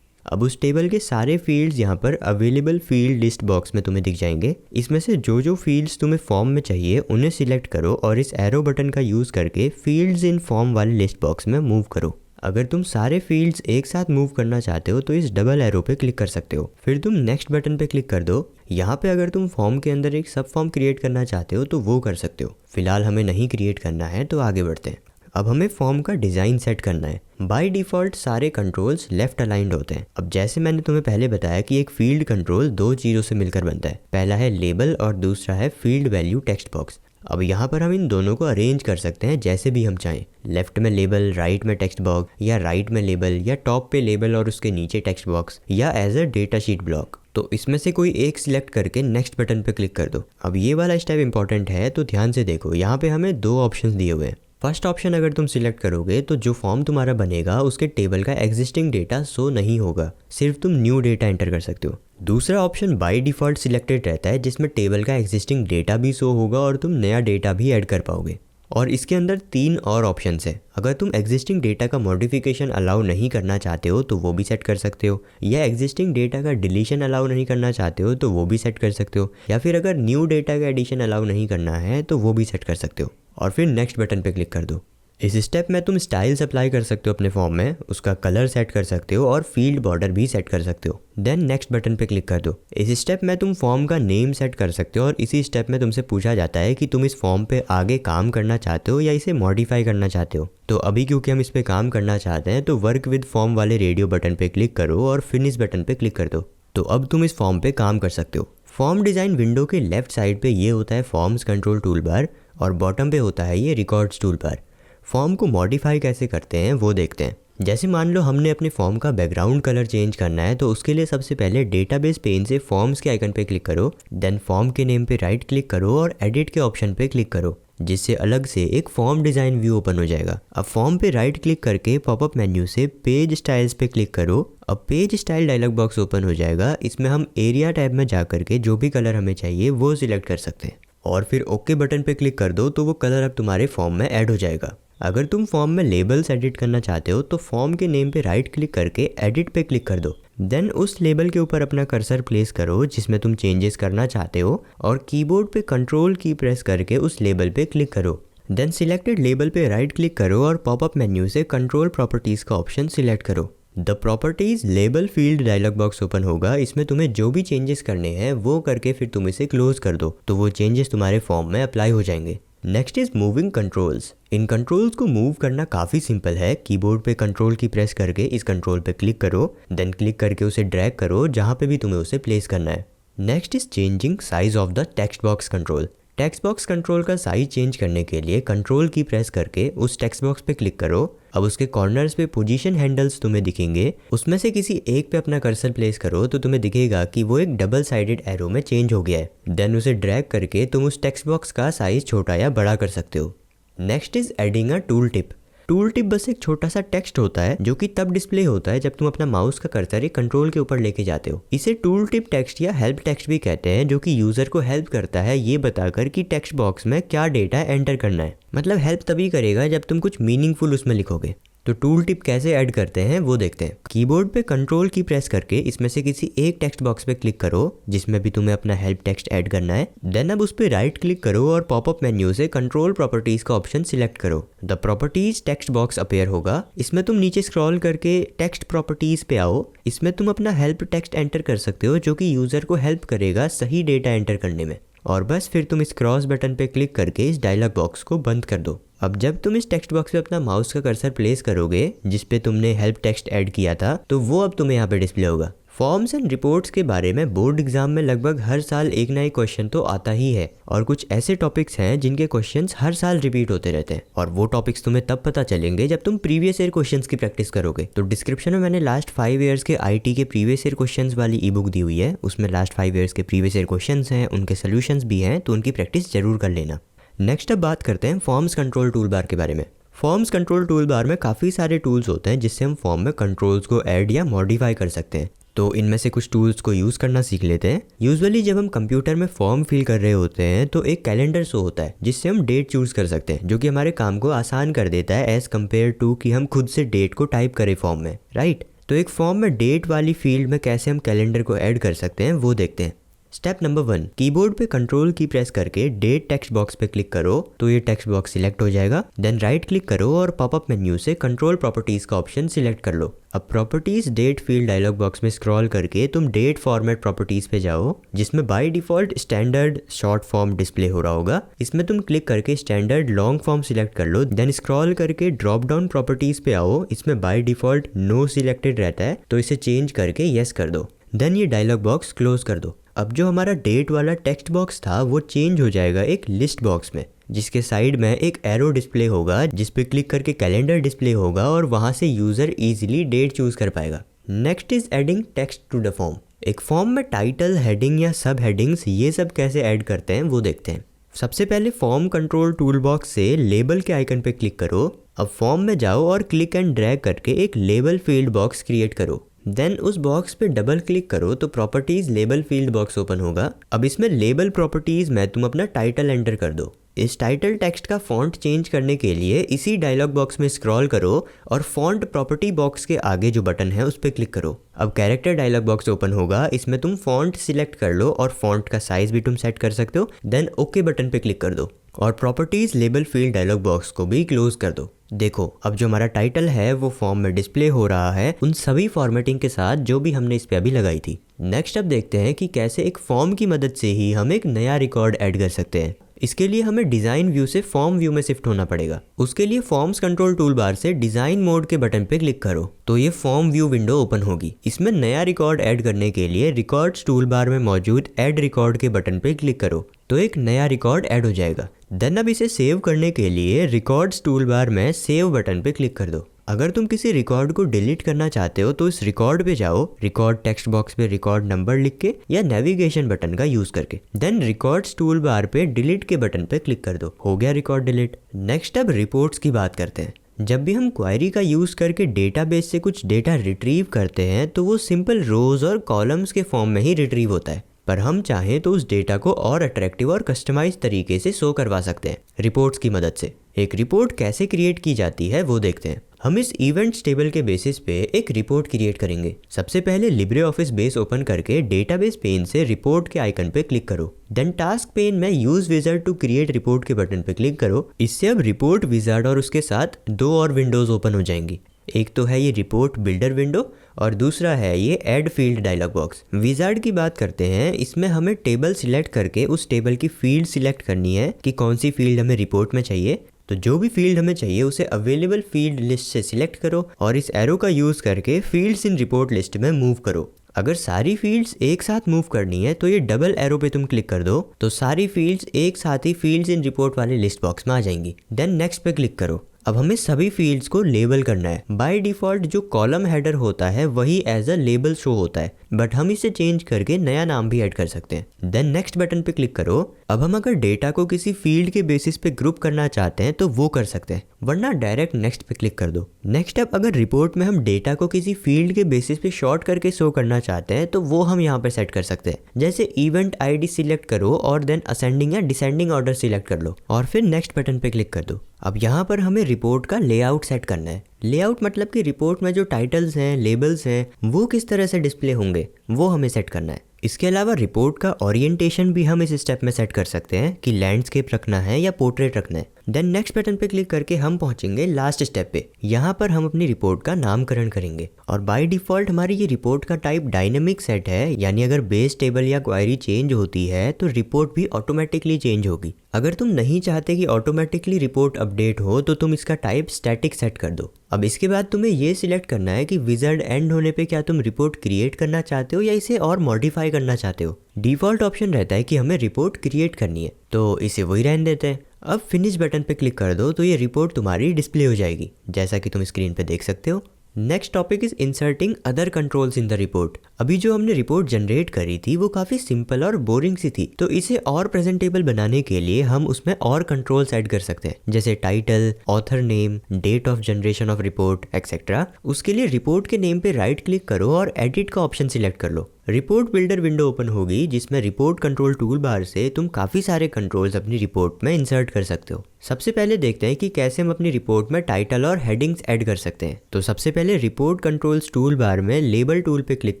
अब उस टेबल के सारे फील्ड्स यहाँ पर अवेलेबल फील्ड लिस्ट बॉक्स में तुम्हें दिख जाएंगे। इसमें से जो फील्ड्स तुम्हें फॉर्म में चाहिए उन्हें सिलेक्ट करो और इस एरो बटन का यूज़ करके फील्ड्स इन फॉर्म वाले लिस्ट बॉक्स में मूव करो। अगर तुम सारे फील्ड्स एक साथ मूव करना चाहते हो तो इस डबल एरो पे क्लिक कर सकते हो, फिर तुम नेक्स्ट बटन पे क्लिक कर दो। यहाँ पे अगर तुम फॉर्म के अंदर एक सब फॉर्म क्रिएट करना चाहते हो तो वो कर सकते हो। फिलहाल हमें नहीं क्रिएट करना है तो आगे बढ़ते हैं। अब हमें फॉर्म का डिज़ाइन सेट करना है। बाय डिफ़ॉल्ट सारे कंट्रोल्स लेफ्ट अलाइंड होते हैं। अब जैसे मैंने तुम्हें पहले बताया कि एक फील्ड कंट्रोल दो चीज़ों से मिलकर बनता है, पहला है लेबल और दूसरा है फील्ड वैल्यू टेक्स्ट बॉक्स। अब यहाँ पर हम इन दोनों को अरेंज कर सकते हैं जैसे भी हम चाहें। लेफ्ट में लेबल, राइट में टेक्स्ट बॉक्स, या राइट में लेबल, या टॉप पे लेबल और उसके नीचे टेक्स्ट बॉक्स, या as a data sheet block. तो इसमें से कोई एक सिलेक्ट करके नेक्स्ट बटन पे क्लिक कर दो। अब ये वाला स्टेप इंपॉर्टेंट है तो ध्यान से देखो। यहाँ पे हमें दो ऑप्शंस दिए हुए हैं। फर्स्ट ऑप्शन अगर तुम सिलेक्ट करोगे तो जो फॉर्म तुम्हारा बनेगा उसके टेबल का एग्जिस्टिंग डेटा शो नहीं होगा, सिर्फ तुम न्यू डेटा एंटर कर सकते हो। दूसरा ऑप्शन बाय डिफ़ॉल्ट सिलेक्टेड रहता है जिसमें टेबल का एग्जिस्टिंग डेटा भी शो होगा और तुम नया डेटा भी ऐड कर पाओगे। और इसके अंदर तीन और ऑप्शंस है। अगर तुम एग्जिस्टिंग डेटा का मॉडिफिकेशन अलाउ नहीं करना चाहते हो तो वो भी सेट कर सकते हो, या एग्जिस्टिंग डेटा का डिलीशन अलाउ नहीं करना चाहते हो तो वो भी सेट कर सकते हो, या फिर अगर न्यू डेटा का एडिशन अलाउ नहीं करना है तो वो भी सेट कर सकते हो। और फिर नेक्स्ट बटन पे क्लिक कर दो। इस स्टेप में तुम स्टाइल्स अप्लाई कर सकते हो अपने फॉर्म में, उसका कलर सेट कर सकते हो और फील्ड बॉर्डर भी सेट कर सकते हो। देन नेक्स्ट बटन पे क्लिक कर दो। इस स्टेप में तुम फॉर्म का नेम सेट कर सकते हो और इसी स्टेप में तुमसे पूछा जाता है कि तुम इस फॉर्म पे आगे काम करना चाहते हो या इसे मॉडिफाई करना चाहते हो। तो अभी क्योंकि हम इस पे काम करना चाहते हैं तो वर्क विद फॉर्म वाले रेडियो बटन पे क्लिक करो और फिनिश बटन पे क्लिक कर दो। तो अब तुम इस फॉर्म पे काम कर सकते हो। फॉर्म डिज़ाइन विंडो के लेफ्ट साइड पे ये होता है फॉर्म्स कंट्रोल टूल बार और बॉटम पे होता है ये रिकॉर्ड्स टूल बार। फॉर्म को मॉडिफाई कैसे करते हैं वो देखते हैं। जैसे मान लो हमने अपने फॉर्म का बैकग्राउंड कलर चेंज करना है तो उसके लिए सबसे पहले डेटाबेस पेन से फॉर्म्स के आइकन पे क्लिक करो, देन फॉर्म के नेम पे राइट क्लिक करो और एडिट के ऑप्शन पे क्लिक करो, जिससे अलग से एक फॉर्म डिज़ाइन व्यू ओपन हो जाएगा। अब फॉर्म पे राइट क्लिक करके पॉपअप मेन्यू से पेज स्टाइल्स पे क्लिक करो। अब page style dialog box open हो जाएगा। इसमें हम एरिया टैब में जा करके जो भी कलर हमें चाहिए वो सिलेक्ट कर सकते हैं और फिर ओके बटन पे क्लिक कर दो तो वो कलर अब तुम्हारे फॉर्म में ऐड हो जाएगा। अगर तुम फॉर्म में लेबल्स एडिट करना चाहते हो तो फॉर्म के नेम पे राइट क्लिक करके एडिट पे क्लिक कर दो। देन उस लेबल के ऊपर अपना कर्सर प्लेस करो जिसमें तुम चेंजेस करना चाहते हो और कीबोर्ड पे कंट्रोल की प्रेस करके उस लेबल पे क्लिक करो। देन सिलेक्टेड लेबल पे राइट क्लिक करो और पॉपअप मेन्यू से कंट्रोल प्रॉपर्टीज़ का ऑप्शन सिलेक्ट करो। The properties label field dialog box open होगा। इसमें तुम्हें जो भी चेंजेस करने हैं वो करके फिर तुम इसे क्लोज कर दो तो वो चेंजेस तुम्हारे फॉर्म में अप्लाई हो जाएंगे। Next is moving controls. In controls को मूव करना काफ़ी सिंपल है। कीबोर्ड पे कंट्रोल की प्रेस करके इस कंट्रोल पे क्लिक करो, देन क्लिक करके उसे ड्रैग करो जहाँ पे भी तुम्हें उसे प्लेस करना है। Next is changing size of the text box control. Text box control का साइज चेंज करने के लिए कंट्रोल की प्रेस करके उस टेक्स्ट बॉक्स पे क्लिक करो। अब उसके कॉर्नर्स पे पोजीशन हैंडल्स तुम्हें दिखेंगे, उसमें से किसी एक पे अपना कर्सर प्लेस करो तो तुम्हें दिखेगा कि वो एक डबल साइडेड एरो में चेंज हो गया है। देन उसे ड्रैग करके तुम उस टेक्स्ट बॉक्स का साइज छोटा या बड़ा कर सकते हो। Next is adding a tool tip. Tool tip बस एक छोटा सा टेक्स्ट होता है जो कि तब डिस्प्ले होता है जब तुम अपना माउस का कर्सर एक कंट्रोल के ऊपर लेके जाते हो। इसे टूल टिप टेक्स्ट या हेल्प टेक्स्ट भी कहते हैं, जो कि यूजर को हेल्प करता है ये बताकर कि टेक्स्ट बॉक्स में क्या डेटा एंटर करना है। मतलब हेल्प तभी करेगा जब तुम कुछ मीनिंगफुल उसमें लिखोगे। तो टूल टिप कैसे ऐड करते हैं वो देखते हैं। कीबोर्ड पे कंट्रोल की प्रेस करके इसमें से किसी एक टेक्स्ट बॉक्स पे क्लिक करो जिसमें भी तुम्हें अपना हेल्प टेक्स्ट ऐड करना है। देन अब उस पर राइट क्लिक करो और पॉपअप मेन्यू से कंट्रोल प्रॉपर्टीज का ऑप्शन सिलेक्ट करो। The properties text box appear होगा। इसमें तुम नीचे स्क्रॉल करके टेक्स्ट प्रॉपर्टीज पे आओ। इसमें तुम अपना हेल्प टेक्स्ट एंटर कर सकते हो जो कि यूजर को हेल्प करेगा सही डेटा एंटर करने में। और बस फिर तुम इस क्रॉस बटन पे क्लिक करके इस डायलॉग बॉक्स को बंद कर दो। अब जब तुम इस टेक्स्ट बॉक्स पे अपना माउस का कर्सर प्लेस करोगे जिस पे तुमने हेल्प टेक्स्ट ऐड किया था, तो वो अब तुम्हें यहाँ पे डिस्प्ले होगा। फॉर्म्स एंड रिपोर्ट्स के बारे में बोर्ड एग्जाम में लगभग हर साल एक नया क्वेश्चन तो आता ही है और कुछ ऐसे टॉपिक्स हैं जिनके क्वेश्चंस हर साल रिपीट होते रहते हैं और वो टॉपिक्स तुम्हें तब पता चलेंगे जब तुम प्रीवियस ईयर क्वेश्चंस की प्रैक्टिस करोगे। तो डिस्क्रिप्शन में मैंने लास्ट 5 ईयर्स के आईटी के प्रीवियस ईयर क्वेश्चंस वाली ई बुक दी हुई है। उसमें लास्ट 5 ईयर्स के प्रीवियस ईयर क्वेश्चंस हैं, उनके सोल्यूशंस भी हैं, तो उनकी प्रैक्टिस जरूर कर लेना। नेक्स्ट अब बात करते हैं फॉर्म्स कंट्रोल टूल बार के बारे में। फॉर्म्स कंट्रोल टूल बार में काफ़ी सारे टूल्स होते हैं जिससे हम फॉर्म में कंट्रोल्स को ऐड या मॉडिफाई कर सकते हैं। तो इनमें से कुछ टूल्स को यूज़ करना सीख लेते हैं। यूजुअली जब हम कंप्यूटर में फॉर्म फिल कर रहे होते हैं तो एक कैलेंडर शो होता है जिससे हम डेट चूज़ कर सकते हैं, जो कि हमारे काम को आसान कर देता है एज़ कम्पेयर टू कि हम खुद से डेट को टाइप करें फॉर्म में, राइट। तो एक फॉर्म में डेट वाली फील्ड में कैसे हम कैलेंडर को ऐड कर सकते हैं वो देखते हैं। स्टेप नंबर 1, कीबोर्ड पे कंट्रोल की प्रेस करके डेट टेक्स्ट बॉक्स पे क्लिक करो तो ये टेक्स्ट बॉक्स सिलेक्ट हो जाएगा। देन राइट क्लिक करो और पॉपअप मेन्यू से कंट्रोल प्रॉपर्टीज का ऑप्शन सिलेक्ट कर लो। अब properties date field dialog box में स्क्रॉल करके तुम डेट फॉर्मेट प्रॉपर्टीज पे जाओ जिसमें by default standard short form display हो रहा होगा। इसमें तुम क्लिक करके स्टैंडर्ड लॉन्ग फॉर्म सिलेक्ट कर लो। देन स्क्रॉल करके ड्रॉप डाउन प्रॉपर्टीज पे आओ। इसमें बाय डिफॉल्ट नो सिलेक्टेड रहता है तो इसे चेंज करके येस कर दो। देन ये डायलॉग बॉक्स क्लोज कर दो। अब जो हमारा डेट वाला टेक्स्ट बॉक्स था वो चेंज हो जाएगा एक लिस्ट बॉक्स में जिसके साइड में एक एरो डिस्प्ले होगा जिस पे क्लिक करके कैलेंडर डिस्प्ले होगा और वहां से यूजर इजीली डेट चूज कर पाएगा। Next is adding text to the form. एक फॉर्म में टाइटल, हेडिंग या सब हेडिंग्स ये सब कैसे ऐड करते हैं वो देखते हैं। सबसे पहले फॉर्म कंट्रोल टूल बॉक्स से लेबल के आइकन पे क्लिक करो। अब फॉर्म में जाओ और क्लिक एंड ड्रैग करके एक लेबल फील्ड बॉक्स क्रिएट करो। देन उस बॉक्स पे डबल क्लिक करो तो properties label field box open होगा। अब इसमें लेबल प्रॉपर्टीज में तुम अपना टाइटल एंटर कर दो। इस टाइटल टेक्स्ट का फॉन्ट चेंज करने के लिए इसी डायलॉग बॉक्स में स्क्रॉल करो और फॉन्ट प्रॉपर्टी बॉक्स के आगे जो बटन है उस पर क्लिक करो। अब कैरेक्टर डायलॉग बॉक्स ओपन होगा। इसमें तुम फॉन्ट सिलेक्ट कर लो और फॉन्ट का साइज भी तुम सेट कर सकते हो। देन ओके बटन पे क्लिक कर दो और properties label field dialog box को भी क्लोज कर दो। देखो अब जो हमारा टाइटल है वो फॉर्म में डिस्प्ले हो रहा है उन सभी फॉर्मेटिंग के साथ जो भी हमने इस पे अभी लगाई थी। नेक्स्ट अब देखते हैं कि कैसे एक फॉर्म की मदद से ही हम एक नया रिकॉर्ड ऐड कर सकते हैं। इसके लिए हमें डिज़ाइन व्यू से फॉर्म व्यू में शिफ्ट होना पड़ेगा। उसके लिए फॉर्म्स कंट्रोल टूल बार से डिज़ाइन मोड के बटन पे क्लिक करो तो ये फॉर्म व्यू विंडो ओपन होगी। इसमें नया रिकॉर्ड ऐड करने के लिए रिकॉर्ड्स टूल बार में मौजूद ऐड रिकॉर्ड के बटन पे क्लिक करो तो एक नया रिकॉर्ड ऐड हो जाएगा। देन अब इसे सेव करने के लिए रिकॉर्ड्स टूल बार में सेव बटन पे क्लिक कर दो। अगर तुम किसी रिकॉर्ड को डिलीट करना चाहते हो तो इस रिकॉर्ड पे जाओ, रिकॉर्ड टेक्स्ट बॉक्स पे रिकॉर्ड नंबर लिख के या नेविगेशन बटन का यूज करके। देन रिकॉर्ड्स टूल बार पे डिलीट के बटन पे क्लिक कर दो। हो गया रिकॉर्ड डिलीट। नेक्स्ट अब रिपोर्ट्स की बात करते हैं। जब भी हम क्वेरी का यूज करके डेटाबेस से कुछ डेटा रिट्रीव करते हैं तो वो सिंपल रोज और कॉलम्स के फॉर्म में ही रिट्रीव होता है, पर हम चाहें तो उस डेटा को और अट्रैक्टिव और कस्टमाइज तरीके से शो करवा सकते हैं रिपोर्ट्स की मदद से। एक रिपोर्ट कैसे क्रिएट की जाती है वो देखते हैं। हम इस इवेंट्स टेबल के बेसिस पे एक रिपोर्ट क्रिएट करेंगे। सबसे पहले लिब्रे ऑफिस बेस ओपन करके डेटाबेस पेन से रिपोर्ट के आइकन पे क्लिक करो। देन टास्क पेन में use wizard to create report के बटन पे क्लिक करो। इससे अब रिपोर्ट विजार्ड और उसके साथ 2 और विंडोज ओपन हो जाएंगी। एक तो है ये रिपोर्ट बिल्डर विंडो और दूसरा है ये add field dialog box. Wizard की बात करते हैं। इसमें हमें टेबल सिलेक्ट करके उस टेबल की फील्ड सिलेक्ट करनी है कि कौन सी फील्ड हमें रिपोर्ट में चाहिए। तो जो भी फील्ड हमें चाहिए उसे अवेलेबल फील्ड लिस्ट से सिलेक्ट करो और इस एरो का यूज करके फील्ड्स इन रिपोर्ट लिस्ट में मूव करो। अगर सारी फील्ड्स एक साथ मूव करनी है तो ये डबल एरो पे तुम क्लिक कर दो तो सारी फील्ड्स एक साथ ही फील्ड्स इन रिपोर्ट वाले लिस्ट बॉक्स में आ जाएंगी। देन नेक्स्ट पे क्लिक करो। अब हमें सभी फील्ड्स को लेबल करना है। बाय डिफॉल्ट जो कॉलम हेडर होता है वही एज अ लेबल शो होता है, बट हम इसे चेंज करके नया नाम भी ऐड कर सकते हैं। देन नेक्स्ट बटन पे क्लिक करो। अब हम अगर डेटा को किसी फील्ड के बेसिस पे ग्रुप करना चाहते हैं तो वो कर सकते हैं, वरना डायरेक्ट नेक्स्ट पे क्लिक कर दो। नेक्स्ट अब अगर रिपोर्ट में हम डेटा को किसी फील्ड के बेसिस पे शॉर्ट करके शो करना चाहते हैं तो वो हम यहाँ पे सेट कर सकते हैं। जैसे इवेंट आईडी सिलेक्ट करो और देन असेंडिंग या डिसेंडिंग ऑर्डर सिलेक्ट कर लो और फिर नेक्स्ट बटन पे क्लिक कर दो। अब यहाँ पर हमें रिपोर्ट का लेआउट सेट करना है। लेआउट मतलब कि रिपोर्ट में जो टाइटल्स हैं, लेबल्स हैं, वो किस तरह से डिस्प्ले होंगे वो हमें सेट करना है। इसके अलावा रिपोर्ट का ओरिएंटेशन भी हम इस स्टेप में सेट कर सकते हैं कि लैंडस्केप रखना है या पोर्ट्रेट रखना है। देन नेक्स्ट बटन पे क्लिक करके हम पहुंचेंगे लास्ट स्टेप पे। यहाँ पर हम अपनी रिपोर्ट का नामकरण करेंगे और बाय डिफॉल्ट हमारी ये रिपोर्ट का टाइप डायनेमिक सेट है, यानी अगर बेस टेबल या क्वेरी चेंज होती है तो रिपोर्ट भी ऑटोमेटिकली चेंज होगी। अगर तुम नहीं चाहते कि ऑटोमेटिकली रिपोर्ट अपडेट हो तो तुम इसका टाइप स्टैटिक सेट कर दो। अब इसके बाद तुम्हें ये सिलेक्ट करना है कि विजार्ड एंड होने पे क्या तुम रिपोर्ट क्रिएट करना चाहते हो या इसे और मॉडिफाई करना चाहते हो। डिफॉल्ट ऑप्शन रहता है कि हमें रिपोर्ट क्रिएट करनी है, तो इसे वही रहने देते हैं। अब फिनिश बटन पे क्लिक कर दो तो ये रिपोर्ट तुम्हारी डिस्प्ले हो जाएगी, जैसा कि तुम स्क्रीन पे देख सकते हो। Next topic is inserting other controls in the report. अभी जो हमने रिपोर्ट जनरेट करी थी वो काफ़ी सिंपल और बोरिंग सी थी, तो इसे और प्रेजेंटेबल बनाने के लिए हम उसमें और कंट्रोल्स ऐड कर सकते हैं, जैसे title, author name, date of generation of report etcetera. उसके लिए रिपोर्ट के नेम पे राइट क्लिक करो और एडिट का ऑप्शन सिलेक्ट कर लो। रिपोर्ट बिल्डर विंडो ओपन होगी जिसमें रिपोर्ट कंट्रोल टूल बार से तुम काफ़ी सारे कंट्रोल्स अपनी रिपोर्ट में इंसर्ट कर सकते हो। सबसे पहले देखते हैं कि कैसे हम अपनी रिपोर्ट में टाइटल और हेडिंग्स ऐड कर सकते हैं। तो सबसे पहले रिपोर्ट कंट्रोल्स टूल बार में लेबल टूल पे क्लिक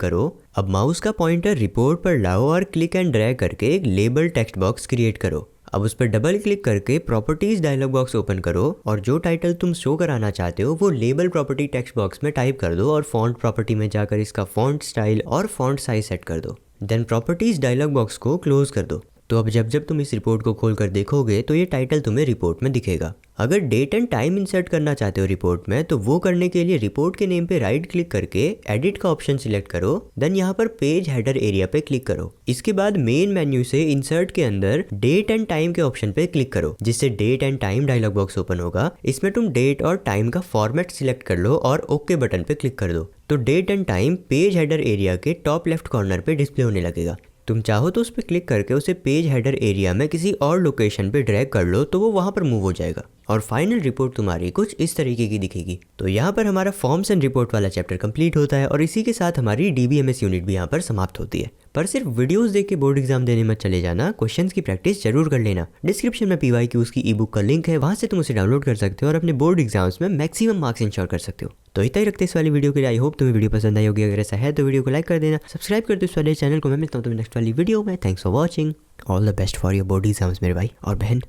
करो। अब माउस का पॉइंटर रिपोर्ट पर लाओ और क्लिक एंड ड्रैग करके एक लेबल टेक्स्ट बॉक्स क्रिएट करो। अब उस पर डबल क्लिक करके प्रॉपर्टीज डायलॉग बॉक्स ओपन करो और जो टाइटल तुम शो कराना चाहते हो वो लेबल प्रॉपर्टी टेक्स्ट बॉक्स में टाइप कर दो और फॉन्ट प्रॉपर्टी में जाकर इसका फॉन्ट स्टाइल और फॉन्ट साइज सेट कर दो। देन प्रॉपर्टीज डायलॉग बॉक्स को क्लोज कर दो। तो अब जब तुम इस रिपोर्ट को खोल कर देखोगे तो ये टाइटल तुम्हें रिपोर्ट में दिखेगा। अगर डेट एंड टाइम इंसर्ट करना चाहते हो रिपोर्ट में तो वो करने के लिए रिपोर्ट के नेम पे राइट क्लिक करके एडिट का ऑप्शन सिलेक्ट करो। देन यहाँ पर पेज हेडर एरिया पे क्लिक करो। इसके बाद मेन मेन्यू से इंसर्ट के अंदर डेट एंड टाइम के ऑप्शन पे क्लिक करो, जिससे date and time dialog box open होगा। इसमें तुम डेट और टाइम का फॉर्मेट सिलेक्ट कर लो और ओके बटन पे क्लिक कर दो। तो date and time page header area के टॉप लेफ्ट कॉर्नर पे डिस्प्ले होने लगेगा। तुम चाहो तो उस पर क्लिक करके उसे पेज हेडर एरिया में किसी और लोकेशन पे ड्रैग कर लो तो वो वहाँ पर मूव हो जाएगा और फाइनल रिपोर्ट तुम्हारी कुछ इस तरीके की दिखेगी। तो यहाँ पर हमारा फॉर्म्स एंड रिपोर्ट वाला चैप्टर कंप्लीट होता है और इसी के साथ हमारी DBMS यूनिट भी यहाँ पर समाप्त होती है। पर सिर्फ वीडियोस देख के बोर्ड एग्जाम देने मत चले जाना, क्वेश्चंस की प्रैक्टिस जरूर कर लेना। डिस्क्रिप्शन में PYQs की ई बुक का लिंक है, वहाँ से तुम उसे डाउनलोड कर सकते हो और अपने बोर्ड एग्जाम्स में मैक्सिमम मार्क्स इंश्योर कर सकते हो। तो इतना ही रखते इस वाली वीडियो के लिए। आई होप तुम्हें वीडियो पसंद आई होगी। अगर ऐसा है तो वीडियो को लाइक कर देना, सब्सक्राइब कर दो इस वाले चैनल को। मैं मिलता हूँ तुम्हें नेक्स्ट वाली वीडियो में। Thanks for watching. All the best for your board exams मेरे भाई और बहन।